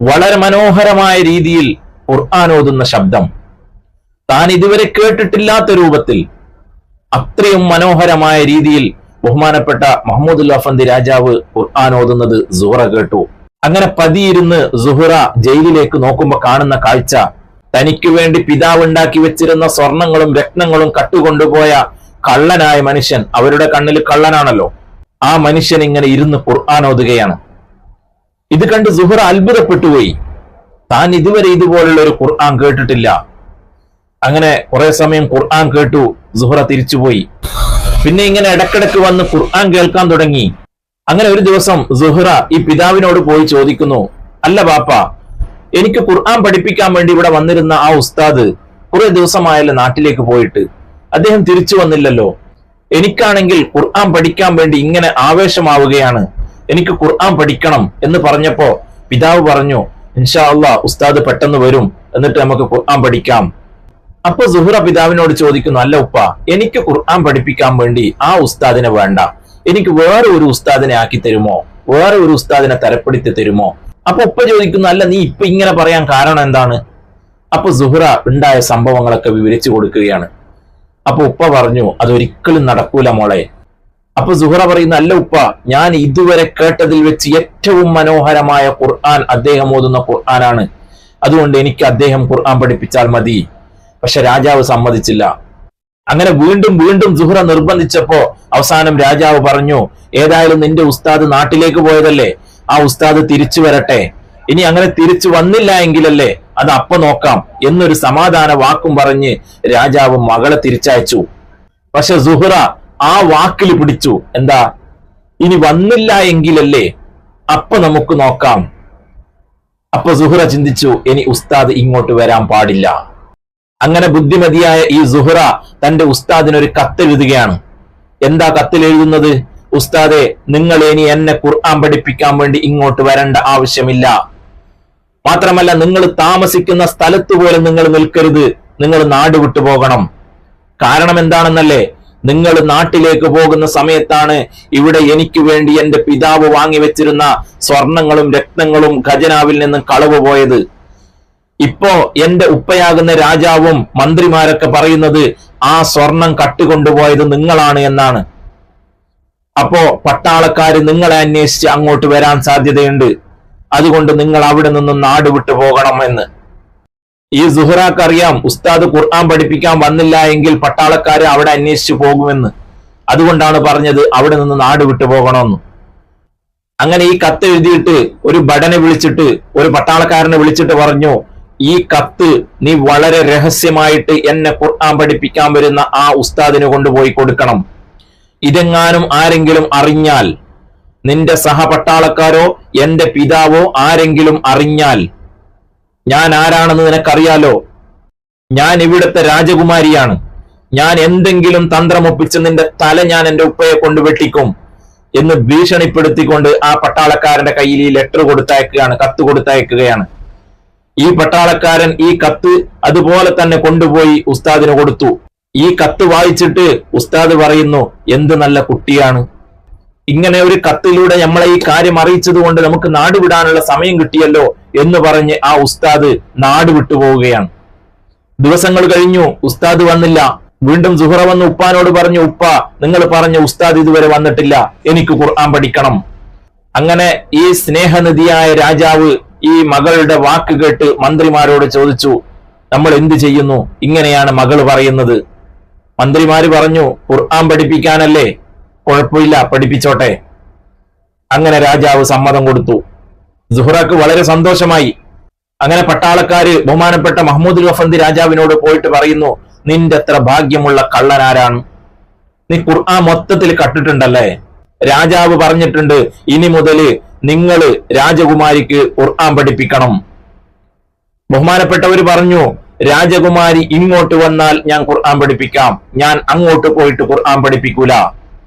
വളരെ മനോഹരമായ രീതിയിൽ ഖുർആൻ ഓതുന്ന ശബ്ദം, താൻ ഇതുവരെ കേട്ടിട്ടില്ലാത്ത രൂപത്തിൽ അത്രയും മനോഹരമായ രീതിയിൽ ബഹുമാനപ്പെട്ട മുഹമ്മദുൽ അഫന്ദി രാജാവ് ഖുർആൻ ഓതുന്നത് സുഹ്റ കേട്ടു. അങ്ങനെ പതിയിരുന്ന് സുഹ്റ ജയിലിലേക്ക് നോക്കുമ്പോ കാണുന്ന കാഴ്ച, തനിക്ക് വേണ്ടി പിതാവ് ഉണ്ടാക്കി വെച്ചിരുന്ന സ്വർണങ്ങളും രത്നങ്ങളും കട്ടുകൊണ്ടുപോയ കള്ളനായ മനുഷ്യൻ, അവരുടെ കണ്ണിൽ കള്ളനാണല്ലോ, ആ മനുഷ്യൻ ഇങ്ങനെ ഇരുന്ന് ഖുർആൻ ഓതുകയാണ്. ഇത് കണ്ട് സുഹ്റ അത്ഭുതപ്പെട്ടുപോയി. താൻ ഇതുവരെ ഇതുപോലുള്ള ഒരു ഖുർആൻ കേട്ടിട്ടില്ല. അങ്ങനെ കുറെ സമയം ഖുർആൻ കേട്ടു. സുഹ്റ തിരിച്ചുപോയി. പിന്നെ ഇങ്ങനെ ഇടക്കിടക്ക് വന്ന് ഖുർആൻ കേൾക്കാൻ തുടങ്ങി. അങ്ങനെ ഒരു ദിവസം സുഹ്റ ഈ പിതാവിനോട് പോയി ചോദിക്കുന്നു, അല്ല ബാപ്പ, എനിക്ക് ഖുർആൻ പഠിപ്പിക്കാൻ വേണ്ടി ഇവിടെ വന്നിരുന്ന ആ ഉസ്താദ് കുറെ ദിവസമായല്ലോ നാട്ടിലേക്ക് പോയിട്ട്, അദ്ദേഹം തിരിച്ചു വന്നില്ലല്ലോ. എനിക്കാണെങ്കിൽ ഖുർആൻ പഠിക്കാൻ വേണ്ടി ഇങ്ങനെ ആവേശമാവുകയാണ്, എനിക്ക് ഖുർആൻ പഠിക്കണം എന്ന് പറഞ്ഞപ്പോ പിതാവ് പറഞ്ഞു, ഇൻഷാ അല്ലാഹ് ഉസ്താദ് പെട്ടെന്ന് വരും, എന്നിട്ട് നമുക്ക് ഖുർആൻ പഠിക്കാം. അപ്പൊ സുഹ്റ പിതാവിനോട് ചോദിക്കുന്നു, അല്ല ഉപ്പ, എനിക്ക് ഖുർആൻ പഠിപ്പിക്കാൻ വേണ്ടി ആ ഉസ്താദിനെ വേണ്ട, എനിക്ക് വേറെ ഒരു ഉസ്താദിനെ ആക്കി തരുമോ, വേറെ ഒരു ഉസ്താദിനെ തരപ്പെടുത്തി തരുമോ? അപ്പൊ ഉപ്പ ചോദിക്കുന്നു, അല്ല നീ ഇപ്പൊ ഇങ്ങനെ പറയാൻ കാരണം എന്താണ്? അപ്പൊ സുഹ്റ ഉണ്ടായ സംഭവങ്ങളൊക്കെ വിവരിച്ചു കൊടുക്കുകയാണ്. അപ്പൊ ഉപ്പ പറഞ്ഞു, അതൊരിക്കലും നടക്കൂല മോളെ. അപ്പൊ സുഹ്റ പറയുന്നു, അല്ല ഉപ്പ, ഞാൻ ഇതുവരെ കേട്ടതിൽ വെച്ച് ഏറ്റവും മനോഹരമായ ഖുർആൻ അദ്ദേഹം ഓതുന്ന ഖുർആനാണ്, അതുകൊണ്ട് എനിക്ക് അദ്ദേഹം ഖുർആൻ പഠിപ്പിച്ചാൽ മതി. പക്ഷെ രാജാവ് സമ്മതിച്ചില്ല. അങ്ങനെ വീണ്ടും വീണ്ടും സുഹ്റ നിർബന്ധിച്ചപ്പോ അവസാനം രാജാവ് പറഞ്ഞു, ഏതായാലും നിന്റെ ഉസ്താദ് നാട്ടിലേക്ക് പോയതല്ലേ, ആ ഉസ്താദ് തിരിച്ചു വരട്ടെ, ഇനി അങ്ങനെ തിരിച്ചു വന്നില്ല എങ്കിലല്ലേ അത് അപ്പൊ നോക്കാം എന്നൊരു സമാധാന വാക്കും പറഞ്ഞ് രാജാവ് മകളെ തിരിച്ചയച്ചു. പക്ഷെ സുഹ്റ ആ വാക്കിൽ പിടിച്ചു. എന്താ? ഇനി വന്നില്ല എങ്കിലല്ലേ അപ്പൊ നമുക്ക് നോക്കാം. അപ്പൊ സുഹ്റ ചിന്തിച്ചു, ഇനി ഉസ്താദ് ഇങ്ങോട്ട് വരാൻ പാടില്ല. അങ്ങനെ ബുദ്ധിമതിയായ ഈ സുഹ്റ തന്റെ ഉസ്താദിനൊരു കത്തെഴുതുകയാണ്. എന്താ കത്തിൽ എഴുതുന്നത്? ഉസ്താദെ, നിങ്ങൾ ഇനി എന്നെ ഖുർആൻ പഠിപ്പിക്കാൻ വേണ്ടി ഇങ്ങോട്ട് വരേണ്ട ആവശ്യമില്ല. മാത്രമല്ല, നിങ്ങൾ താമസിക്കുന്ന സ്ഥലത്ത് പോലും നിങ്ങൾ നിൽക്കരുത്, നിങ്ങൾ നാട് വിട്ടു പോകണം. കാരണം എന്താണെന്നല്ലേ? നിങ്ങൾ നാട്ടിലേക്ക് പോകുന്ന സമയത്താണ് ഇവിടെ എനിക്ക് വേണ്ടി എന്റെ പിതാവ് വാങ്ങിവെച്ചിരുന്ന സ്വർണങ്ങളും രത്നങ്ങളും ഖജനാവിൽ നിന്നും കളവ് പോയത്. ഇപ്പോ എന്റെ ഉപ്പയാകുന്ന രാജാവും മന്ത്രിമാരൊക്കെ പറയുന്നത് ആ സ്വർണം കട്ടുകൊണ്ടുപോയത് നിങ്ങളാണ് എന്നാണ്. അപ്പോ പട്ടാളക്കാര് നിങ്ങളെ അന്വേഷിച്ച് അങ്ങോട്ട് വരാൻ സാധ്യതയുണ്ട്, അതുകൊണ്ട് നിങ്ങൾ അവിടെ നിന്നും നാട് വിട്ടു പോകണം എന്ന്. ഈ സുഹ്റാക്ക് അറിയാം, ഉസ്താദ് ഖുർആൻ പഠിപ്പിക്കാൻ വന്നില്ല എങ്കിൽ പട്ടാളക്കാര് അവിടെ അന്വേഷിച്ചു പോകുമെന്ന്. അതുകൊണ്ടാണ് പറഞ്ഞത് അവിടെ നിന്ന് നാട് വിട്ടു പോകണമെന്ന്. അങ്ങനെ ഈ കത്ത് എഴുതിയിട്ട് ഒരു ഭടനെ വിളിച്ചിട്ട്, ഒരു പട്ടാളക്കാരനെ വിളിച്ചിട്ട് പറഞ്ഞു, ഈ കത്ത് നീ വളരെ രഹസ്യമായിട്ട് എന്നെ ഖുർആൻ പഠിപ്പിക്കാൻ വരുന്ന ആ ഉസ്താദിന് കൊണ്ടുപോയി കൊടുക്കണം. ഇതെങ്ങാനും ആരെങ്കിലും അറിഞ്ഞാൽ, നിന്റെ സഹപട്ടാളക്കാരോ എന്റെ പിതാവോ ആരെങ്കിലും അറിഞ്ഞാൽ, ഞാൻ ആരാണെന്ന് നിനക്കറിയാലോ, ഞാൻ ഇവിടുത്തെ രാജകുമാരിയാണ്, ഞാൻ എന്തെങ്കിലും തന്ത്രമൊപ്പിച്ച് നിന്റെ തല ഞാൻ എന്റെ ഉപ്പയെ കൊണ്ട് വെട്ടിക്കും എന്ന് ഭീഷണിപ്പെടുത്തിക്കൊണ്ട് ആ പട്ടാളക്കാരന്റെ കയ്യിൽ ഈ ലെറ്റർ കൊടുത്തയക്കുകയാണ്, കത്ത് കൊടുത്തയക്കുകയാണ്. ഈ പട്ടാളക്കാരൻ ഈ കത്ത് അതുപോലെ തന്നെ കൊണ്ടുപോയി ഉസ്താദിന് കൊടുത്തു. ഈ കത്ത് വായിച്ചിട്ട് ഉസ്താദ് പറയുന്നു, എന്ത് നല്ല കുട്ടിയാണ്, ഇങ്ങനെ ഒരു കത്തിലൂടെ നമ്മളെ ഈ കാര്യം അറിയിച്ചത് കൊണ്ട് നമുക്ക് നാട് വിടാനുള്ള സമയം കിട്ടിയല്ലോ എന്ന് പറഞ്ഞ് ആ ഉസ്താദ് നാട് വിട്ടുപോവുകയാണ്. ദിവസങ്ങൾ കഴിഞ്ഞു, ഉസ്താദ് വന്നില്ല. വീണ്ടും സുഹ്റ വന്ന് ഉപ്പാനോട് പറഞ്ഞു, ഉപ്പ, നിങ്ങൾ പറഞ്ഞ ഉസ്താദ് ഇതുവരെ വന്നിട്ടില്ല, എനിക്ക് ഖുർആൻ പഠിക്കണം. അങ്ങനെ ഈ സ്നേഹനിധിയായ രാജാവ് ഈ മകളുടെ വാക്ക് കേട്ട് മന്ത്രിമാരോട് ചോദിച്ചു, നമ്മൾ എന്ത് ചെയ്യുന്നു? ഇങ്ങനെയാണ് മകൾ പറയുന്നത്. മന്ത്രിമാര് പറഞ്ഞു, ഖുർആൻ പഠിപ്പിക്കാനല്ലേ, കുഴപ്പമില്ല, പഠിപ്പിച്ചോട്ടെ. അങ്ങനെ രാജാവ് സമ്മതം കൊടുത്തു. സുഹ്റക്ക് വളരെ സന്തോഷമായി. അങ്ങനെ പട്ടാളക്കാര് ബഹുമാനപ്പെട്ട മുഹമ്മദുൽ അഫന്ദി രാജാവിനോട് പോയിട്ട് പറയുന്നു, നിന്റെ അത്ര ഭാഗ്യമുള്ള കള്ളനാരാണ്, നീ ഖുർആൻ മൊത്തത്തിൽ കട്ടിട്ടുണ്ടല്ലേ. രാജാവ് പറഞ്ഞിട്ടുണ്ട്, ഇനി മുതല് നിങ്ങള് രാജകുമാരിക്ക് ഖുർആൻ പഠിപ്പിക്കണം. ബഹുമാനപ്പെട്ടവര് പറഞ്ഞു, രാജകുമാരി ഇങ്ങോട്ട് വന്നാൽ ഞാൻ ഖുർആൻ പഠിപ്പിക്കാം, ഞാൻ അങ്ങോട്ട് പോയിട്ട് ഖുർആൻ പഠിപ്പിക്കൂല,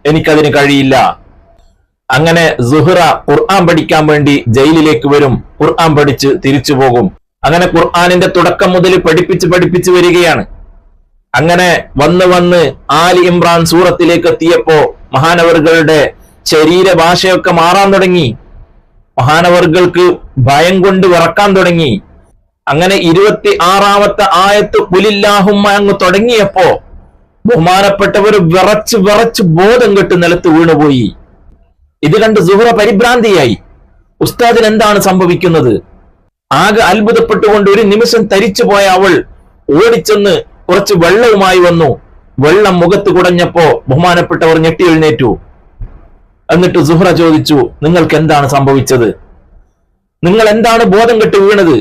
എനിക്കതിന് കഴിയില്ല. അങ്ങനെ സുഹ്റ ഖുർആൻ പഠിക്കാൻ വേണ്ടി ജയിലിലേക്ക് വരും, ഖുർആൻ പഠിച്ച് തിരിച്ചു പോകും. അങ്ങനെ ഖുർആനിന്റെ തുടക്കം മുതൽ പഠിപ്പിച്ച് വരികയാണ്. അങ്ങനെ വന്ന് ആലി ഇമ്രാൻ സൂറത്തിലേക്ക് എത്തിയപ്പോ മഹാനവറുകളുടെ ശരീരഭാഷയൊക്കെ മാറാൻ തുടങ്ങി. മഹാനവറുകൾക്ക് ഭയം കൊണ്ട് വിറക്കാൻ തുടങ്ങി. അങ്ങനെ 26-ാമത്തെ ആയത്ത് ഖുലില്ലാഹുമ്മ അങ്ങ് തുടങ്ങിയപ്പോ ബഹുമാനപ്പെട്ടവർ വിറച്ച് ബോധം കെട്ട് നിലത്ത് വീണുപോയി. ഇത് കണ്ട് സുഹറ പരിഭ്രാന്തിയായി. ഉസ്താദിന് എന്താണ് സംഭവിക്കുന്നത്? ആകെ അത്ഭുതപ്പെട്ടുകൊണ്ട് ഒരു നിമിഷം തരിച്ചുപോയ അവൾ ഓടിച്ചെന്ന് കുറച്ച് വെള്ളവുമായി വന്നു. വെള്ളം മുഖത്ത് കുടഞ്ഞപ്പോ ബഹുമാനപ്പെട്ടവർ ഞെട്ടി എഴുന്നേറ്റു. എന്നിട്ട് സുഹറ ചോദിച്ചു, നിങ്ങൾക്ക് എന്താണ് സംഭവിച്ചത്? നിങ്ങൾ എന്താണ് ബോധം കെട്ട് വീണത്?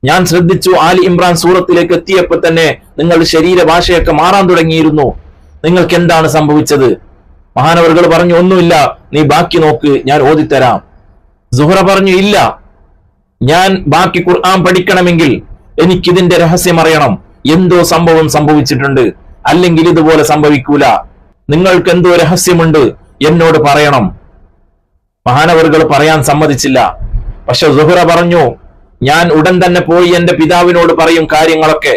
ഞാൻ ശ്രദ്ധിച്ചു, ആലി ഇമ്രാൻ സൂറത്തിലേക്ക് എത്തിയപ്പോ തന്നെ നിങ്ങളുടെ ശരീരഭാഷയൊക്കെ മാറാൻ തുടങ്ങിയിരുന്നു. നിങ്ങൾക്ക് എന്താണ് സംഭവിച്ചത്? മഹാനവറുകൾ പറഞ്ഞു, ഒന്നുമില്ല, നീ ബാക്കി നോക്ക്, ഞാൻ ഓതിത്തരാം. സുഹറ പറഞ്ഞു, ഇല്ല, ഞാൻ ബാക്കി ഖുർആൻ പഠിക്കണമെങ്കിൽ എനിക്കിതിന്റെ രഹസ്യം അറിയണം. എന്തോ സംഭവം സംഭവിച്ചിട്ടുണ്ട്, അല്ലെങ്കിൽ ഇതുപോലെ സംഭവിക്കൂല. നിങ്ങൾക്ക് എന്തോ രഹസ്യമുണ്ട്, എന്നോട് പറയണം. മഹാനവറുകൾ പറയാൻ സമ്മതിച്ചില്ല. പക്ഷെ സുഹറ പറഞ്ഞു, ഞാൻ ഉടൻ തന്നെ പോയി എന്റെ പിതാവിനോട് പറയും കാര്യങ്ങളൊക്കെ.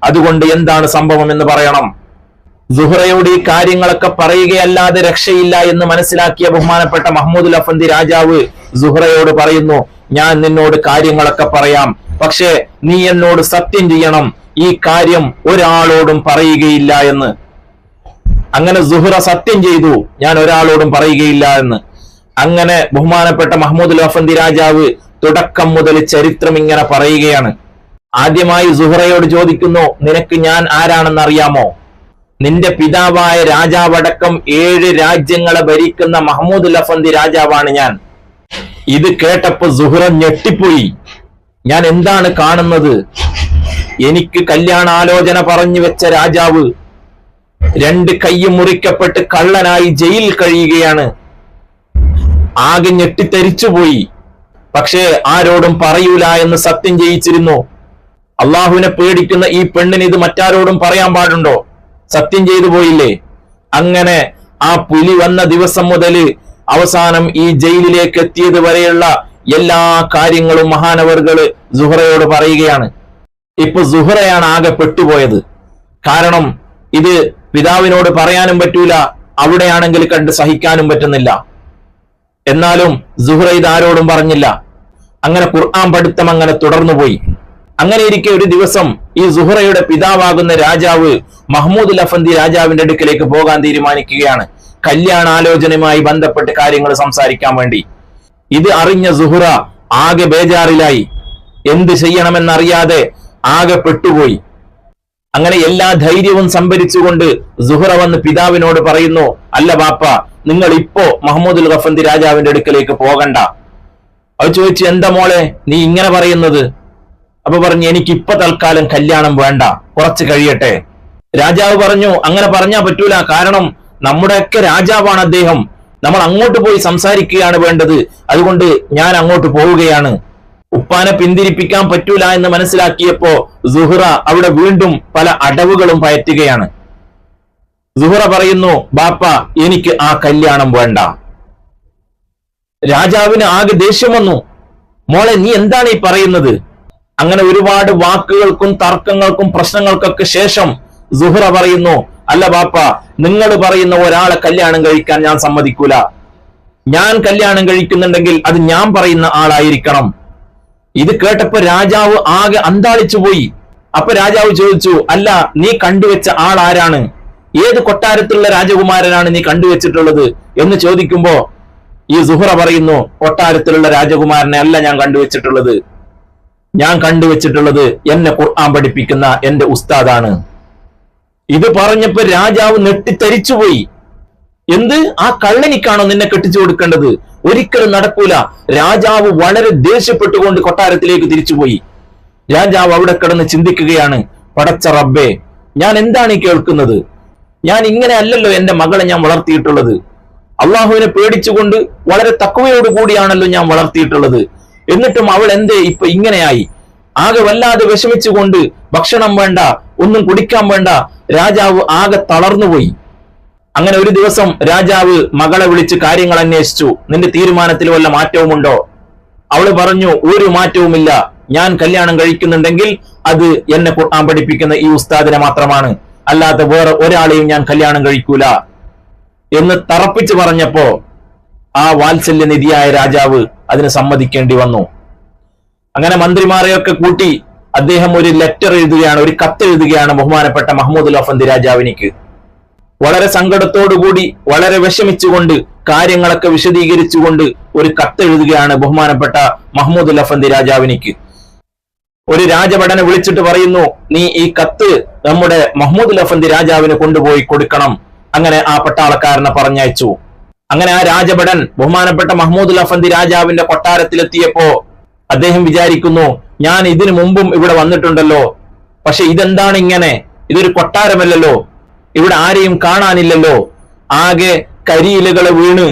അതുകൊണ്ട് എന്താണ് സംഭവം എന്ന് പറയണം. സുഹറയോട് ഈ കാര്യങ്ങളൊക്കെ പറയുകയല്ലാതെ രക്ഷയില്ല എന്ന് മനസ്സിലാക്കിയ ബഹുമാനപ്പെട്ട മഹ്മൂദുൽ അഫന്ദി രാജാവ് സുഹറയോട് പറയുന്നു, ഞാൻ നിന്നോട് കാര്യങ്ങളൊക്കെ പറയാം, പക്ഷേ നീ എന്നോട് സത്യം ചെയ്യണം, ഈ കാര്യം ഒരാളോടും പറയുകയില്ല എന്ന്. അങ്ങനെ സുഹറ സത്യം ചെയ്തു, ഞാൻ ഒരാളോടും പറയുകയില്ല എന്ന്. അങ്ങനെ ബഹുമാനപ്പെട്ട മഹ്മൂദുൽ അഫന്ദി രാജാവ് തുടക്കം മുതൽ ചരിത്രം ഇങ്ങനെ പറയുകയാണ്. ആദ്യമായി സുഹറയോട് ചോദിക്കുന്നു, നിനക്ക് ഞാൻ ആരാണെന്ന് അറിയാമോ? നിന്റെ പിതാവായ രാജാവടക്കം 7 രാജ്യങ്ങളെ ഭരിക്കുന്ന മഹ്മൂദുൽ അഫന്ദി രാജാവാണ് ഞാൻ. ഇത് കേട്ടപ്പോ സുഹറ ഞെട്ടിപ്പോയി. ഞാൻ എന്താണ് കാണുന്നത്? എനിക്ക് കല്യാണാലോചന പറഞ്ഞു വെച്ച രാജാവ് 2 കൈയും മുറിക്കപ്പെട്ട് കള്ളനായി ജയിലിൽ കഴിയുകയാണ്. ആകെ ഞെട്ടിത്തരിച്ചുപോയി. പക്ഷേ ആരോടും പറയൂല എന്ന് സത്യം ചെയ്യിച്ചിരുന്നു. അള്ളാഹുവിനെ പേടിക്കുന്ന ഈ പെണ്ണിന് ഇത് മറ്റാരോടും പറയാൻ പാടുണ്ടോ? സത്യം ചെയ്തു പോയില്ലേ? അങ്ങനെ ആ പുലി വന്ന ദിവസം മുതൽ അവസാനം ഈ ജയിലിലേക്ക് എത്തിയത് വരെയുള്ള എല്ലാ കാര്യങ്ങളും മഹാനവറുകള് സുഹറയോട് പറയുകയാണ്. ഇപ്പൊ സുഹറയാണ് ആകെ പെട്ടുപോയത്. കാരണം ഇത് പിതാവിനോട് പറയാനും പറ്റൂല, അവിടെയാണെങ്കിൽ കണ്ട് സഹിക്കാനും പറ്റുന്നില്ല. എന്നാലും സുഹറ ഇത് ആരോടും പറഞ്ഞില്ല. അങ്ങനെ ഖുർആൻ പഠിത്തം അങ്ങനെ തുടർന്നുപോയി. അങ്ങനെ ഇരിക്കെ ഒരു ദിവസം ഈ സുഹറയുടെ പിതാവാകുന്ന രാജാവ് മഹ്മൂദുൽ അഫന്ദി രാജാവിന്റെ അടുക്കിലേക്ക് പോകാൻ തീരുമാനിക്കുകയാണ്, കല്യാണാലോചനയുമായി ബന്ധപ്പെട്ട് കാര്യങ്ങൾ സംസാരിക്കാൻ വേണ്ടി. ഇത് അറിഞ്ഞ സുഹറ ആകെ ബേജാറിലായി. എന്ത് ചെയ്യണമെന്നറിയാതെ ആകെ പെട്ടുപോയി. അങ്ങനെ എല്ലാ ധൈര്യവും സംഭരിച്ചുകൊണ്ട് സുഹറ വന്ന് പിതാവിനോട് പറയുന്നു, അല്ല ബാപ്പ, നിങ്ങൾ ഇപ്പോ മഹ്മൂദുൽ അഫന്ദി രാജാവിന്റെ അടുക്കലേക്ക് പോകണ്ട. അത് ചോദിച്ചു, എന്താ മോളെ നീ ഇങ്ങനെ പറയുന്നത്? അപ്പൊ പറഞ്ഞു, എനിക്കിപ്പൊ തൽക്കാലം കല്യാണം വേണ്ട, കുറച്ച് കഴിയട്ടെ. രാജാവ് പറഞ്ഞു, അങ്ങനെ പറഞ്ഞാ പറ്റൂല, കാരണം നമ്മുടെയൊക്കെ രാജാവാണ് അദ്ദേഹം, നമ്മൾ അങ്ങോട്ട് പോയി സംസാരിക്കുകയാണ് വേണ്ടത്, അതുകൊണ്ട് ഞാൻ അങ്ങോട്ട് പോവുകയാണ്. ഉപ്പാനെ പിന്തിരിപ്പിക്കാൻ പറ്റൂല എന്ന് മനസ്സിലാക്കിയപ്പോ സുഹറ അവിടെ വീണ്ടും പല അടവുകളും പയറ്റുകയാണ്. സുഹറ പറയുന്നു, ബാപ്പ എനിക്ക് ആ കല്യാണം വേണ്ട. രാജാവിന് ആകെ ദേഷ്യം വന്നു. മോളെ നീ എന്താണ് ഈ പറയുന്നത്? അങ്ങനെ ഒരുപാട് വാക്കുകൾക്കും തർക്കങ്ങൾക്കും പ്രശ്നങ്ങൾക്കൊക്കെ ശേഷം സുഹറ പറയുന്നു, അല്ല ബാപ്പ, നിങ്ങൾ പറയുന്ന ഒരാളെ കല്യാണം കഴിക്കാൻ ഞാൻ സമ്മതിക്കൂല. ഞാൻ കല്യാണം കഴിക്കുന്നുണ്ടെങ്കിൽ അത് ഞാൻ പറയുന്ന ആളായിരിക്കണം. ഇത് കേട്ടപ്പോ രാജാവ് ആകെ അന്താളിച്ചു പോയി. അപ്പൊ രാജാവ് ചോദിച്ചു, അല്ല നീ കണ്ടുവെച്ച ആൾ ആരാണ്? ഏത് കൊട്ടാരത്തിലുള്ള രാജകുമാരനാണ് നീ കണ്ടുവച്ചിട്ടുള്ളത് എന്ന് ചോദിക്കുമ്പോ ഈ സുഹറ പറയുന്നു, കൊട്ടാരത്തിലുള്ള രാജകുമാരനെ അല്ല ഞാൻ കണ്ടുവച്ചിട്ടുള്ളത്. ഞാൻ കണ്ടുവച്ചിട്ടുള്ളത് എന്നെ ഖുർആൻ പഠിപ്പിക്കുന്ന എന്റെ ഉസ്താദാണ്. ഇത് പറഞ്ഞപ്പോ രാജാവ് നെട്ടിത്തരിച്ചുപോയി. എന്ത്? ആ കള്ളനിക്കാണോ നിന്നെ കെട്ടിച്ചു കൊടുക്കേണ്ടത്? ഒരിക്കലും നടക്കൂല. രാജാവ് വളരെ ദേഷ്യപ്പെട്ടുകൊണ്ട് കൊട്ടാരത്തിലേക്ക് തിരിച്ചുപോയി. രാജാവ് അവിടെ കിടന്ന് ചിന്തിക്കുകയാണ്, പടച്ച റബ്ബേ, ഞാൻ എന്താണ് ഈ കേൾക്കുന്നത്? ഞാൻ ഇങ്ങനെ അല്ലല്ലോ എന്റെ മകളെ ഞാൻ വളർത്തിയിട്ടുള്ളത്. അള്ളാഹുവിനെ പേടിച്ചുകൊണ്ട് വളരെ തഖ്വയോടുകൂടിയാണല്ലോ ഞാൻ വളർത്തിയിട്ടുള്ളത്. എന്നിട്ടും അവൾ എന്തേ ഇപ്പൊ ഇങ്ങനെയായി? ആകെ വല്ലാതെ വിഷമിച്ചുകൊണ്ട് ഭക്ഷണം വേണ്ട, ഒന്നും കുടിക്കാൻ വേണ്ട, രാജാവ് ആകെ തളർന്നുപോയി. അങ്ങനെ ഒരു ദിവസം രാജാവ് മകളെ വിളിച്ച് കാര്യങ്ങൾ അന്വേഷിച്ചു. നിന്റെ തീരുമാനത്തിൽ വല്ല മാറ്റവുമുണ്ടോ? അവള് പറഞ്ഞു, ഒരു മാറ്റവുമില്ല. ഞാൻ കല്യാണം കഴിക്കുന്നുണ്ടെങ്കിൽ അത് എന്നെ ഖുർആൻ പഠിപ്പിക്കുന്ന ഈ ഉസ്താദിനെ മാത്രമാണ്, അല്ലാതെ വേറെ ഒരാളെയും ഞാൻ കല്യാണം കഴിക്കൂല. എന്ന് തറപ്പിച്ചു പറഞ്ഞപ്പോ ആ വാത്സല്യനിധിയായ രാജാവ് അതിന് സമ്മതിക്കേണ്ടി വന്നു. അങ്ങനെ മന്ത്രിമാരെയൊക്കെ കൂട്ടി അദ്ദേഹം ഒരു ലെറ്റർ എഴുതുകയാണ്, ഒരു കത്ത് എഴുതുകയാണ് ബഹുമാനപ്പെട്ട മഹ്മൂദുൽ അഫന്ദി രാജാവിനിക്ക്. വളരെ സങ്കടത്തോടുകൂടി, വളരെ വിഷമിച്ചുകൊണ്ട്, കാര്യങ്ങളൊക്കെ വിശദീകരിച്ചുകൊണ്ട് ഒരു കത്ത് എഴുതുകയാണ് ബഹുമാനപ്പെട്ട മഹ്മൂദുൽ അഫന്ദി രാജാവിനിക്ക്. ഒരു രാജഭടനെ വിളിച്ചിട്ട് പറയുന്നു, നീ ഈ കത്ത് നമ്മുടെ മഹ്മൂദുൽ അഫന്ദി രാജാവിന് കൊണ്ടുപോയി കൊടുക്കണം. അങ്ങനെ ആ പട്ടാളക്കാരനെ പറഞ്ഞയച്ചു. അങ്ങനെ ആ രാജഭടൻ ബഹുമാനപ്പെട്ട മഹ്മൂദുൽ അഫന്ദി രാജാവിന്റെ കൊട്ടാരത്തിലെത്തിയപ്പോ അദ്ദേഹം വിചാരിക്കുന്നു, ഞാൻ ഇതിനു മുമ്പും ഇവിടെ വന്നിട്ടുണ്ടല്ലോ, പക്ഷെ ഇതെന്താണ് ഇങ്ങനെ? ഇതൊരു കൊട്ടാരമല്ലല്ലോ, ഇവിടെ ആരെയും കാണാനില്ലല്ലോ, ആകെ കരിയിലകളെ വീണ്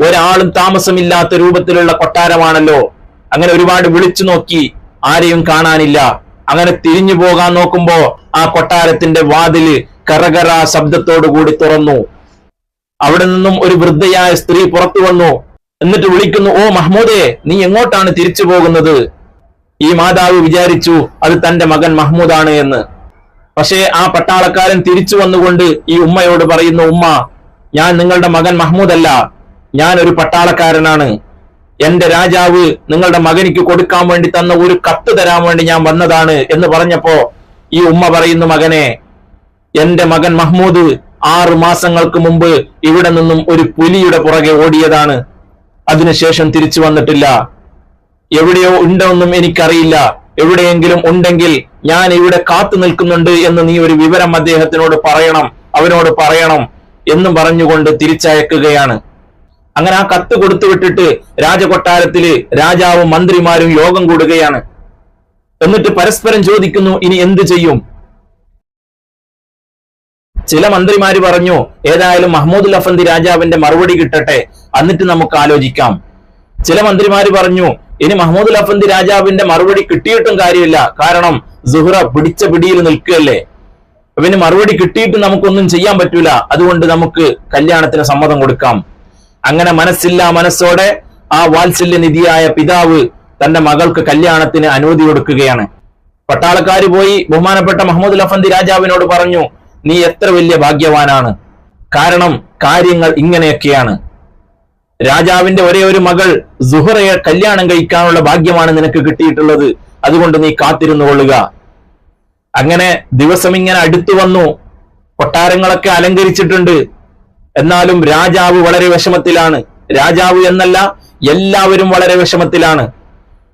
ഒരാളും താമസമില്ലാത്ത രൂപത്തിലുള്ള കൊട്ടാരമാണല്ലോ. അങ്ങനെ ഒരുപാട് വിളിച്ചു നോക്കി, ആരെയും കാണാനില്ല. അങ്ങനെ തിരിഞ്ഞു പോകാൻ നോക്കുമ്പോ ആ കൊട്ടാരത്തിന്റെ വാതില് കറകറ ശബ്ദത്തോടുകൂടി തുറന്നു. അവിടെ നിന്നും ഒരു വൃദ്ധയായ സ്ത്രീ പുറത്തു വന്നു. എന്നിട്ട് വിളിക്കുന്നു, ഓ മഹ്മൂദേ, നീ എങ്ങോട്ടാണ് തിരിച്ചു പോകുന്നത്? ഈ മാതാവ് വിചാരിച്ചു അത് തന്റെ മകൻ മഹ്മൂദാണ് എന്ന്. പക്ഷേ ആ പട്ടാളക്കാരൻ തിരിച്ചു വന്നുകൊണ്ട് ഈ ഉമ്മയോട് പറയുന്നു, ഉമ്മ, ഞാൻ നിങ്ങളുടെ മകൻ മഹ്മൂദല്ല, ഞാൻ ഒരു പട്ടാളക്കാരനാണ്. എന്റെ രാജാവ് നിങ്ങളുടെ മകനിക്ക് കൊടുക്കാൻ വേണ്ടി തന്ന ഒരു കത്ത് തരാൻ വേണ്ടി ഞാൻ വന്നതാണ് എന്ന് പറഞ്ഞപ്പോ ഈ ഉമ്മ പറയുന്നു, മകനെ, എന്റെ മകൻ മഹ്മൂദ് 6 മാസങ്ങൾക്ക് മുമ്പ് ഇവിടെ നിന്നും ഒരു പുലിയുടെ പുറകെ ഓടിയതാണ്. അതിനുശേഷം തിരിച്ചു വന്നിട്ടില്ല. എവിടെയോ ഉണ്ടോന്നും എനിക്കറിയില്ല. എവിടെയെങ്കിലും ഉണ്ടെങ്കിൽ ഞാൻ ഇവിടെ കാത്തു നിൽക്കുന്നുണ്ട് എന്ന് നീ ഒരു വിവരം അദ്ദേഹത്തിനോട് പറയണം, അവനോട് പറയണം എന്നും പറഞ്ഞുകൊണ്ട് തിരിച്ചയക്കുകയാണ്. അങ്ങനെ ആ കത്ത് കൊടുത്തു വിട്ടിട്ട് രാജകൊട്ടാരത്തില് രാജാവും മന്ത്രിമാരും യോഗം കൂടുകയാണ്. എന്നിട്ട് പരസ്പരം ചോദിക്കുന്നു, ഇനി എന്ത് ചെയ്യും? ചില മന്ത്രിമാര് പറഞ്ഞു, ഏതായാലും മഹ്മൂദുൽ അഫന്ദി രാജാവിന്റെ മറുപടി കിട്ടട്ടെ, എന്നിട്ട് നമുക്ക് ആലോചിക്കാം. ചില മന്ത്രിമാര് പറഞ്ഞു, ഇനി മഹ്മൂദുൽ അഫന്ദി രാജാവിന്റെ മറുപടി കിട്ടിയിട്ടും കാര്യമില്ല, കാരണം സുഹ്റ പിടിച്ച പിടിയിൽ നിൽക്കുകയല്ലേ, അവന് മറുപടി കിട്ടിയിട്ട് നമുക്കൊന്നും ചെയ്യാൻ പറ്റൂല, അതുകൊണ്ട് നമുക്ക് കല്യാണത്തിന് സമ്മതം കൊടുക്കാം. അങ്ങനെ മനസ്സില്ലാ മനസ്സോടെ ആ വാത്സല്യനിധിയായ പിതാവ് തന്റെ മകൾക്ക് കല്യാണത്തിന് അനുമതി കൊടുക്കുകയാണ്. പട്ടാളക്കാര് പോയി ബഹുമാനപ്പെട്ട മഹ്മൂദുൽ അഫന്ദി രാജാവിനോട് പറഞ്ഞു, നീ എത്ര വലിയ ഭാഗ്യവാനാണ്, കാരണം കാര്യങ്ങൾ ഇങ്ങനെയൊക്കെയാണ്. രാജാവിന്റെ ഒരേ ഒരു മകൾ സുഹറയെ കല്യാണം കഴിക്കാനുള്ള ഭാഗ്യമാണ് നിനക്ക് കിട്ടിയിട്ടുള്ളത്, അതുകൊണ്ട് നീ കാത്തിരുന്നു കൊള്ളുക. അങ്ങനെ ദിവസം ഇങ്ങനെ അടുത്തു വന്നു. കൊട്ടാരങ്ങളൊക്കെ അലങ്കരിച്ചിട്ടുണ്ട്. എന്നാലും രാജാവ് വളരെ വിഷമത്തിലാണ്. രാജാവ് എന്നല്ല, എല്ലാവരും വളരെ വിഷമത്തിലാണ്.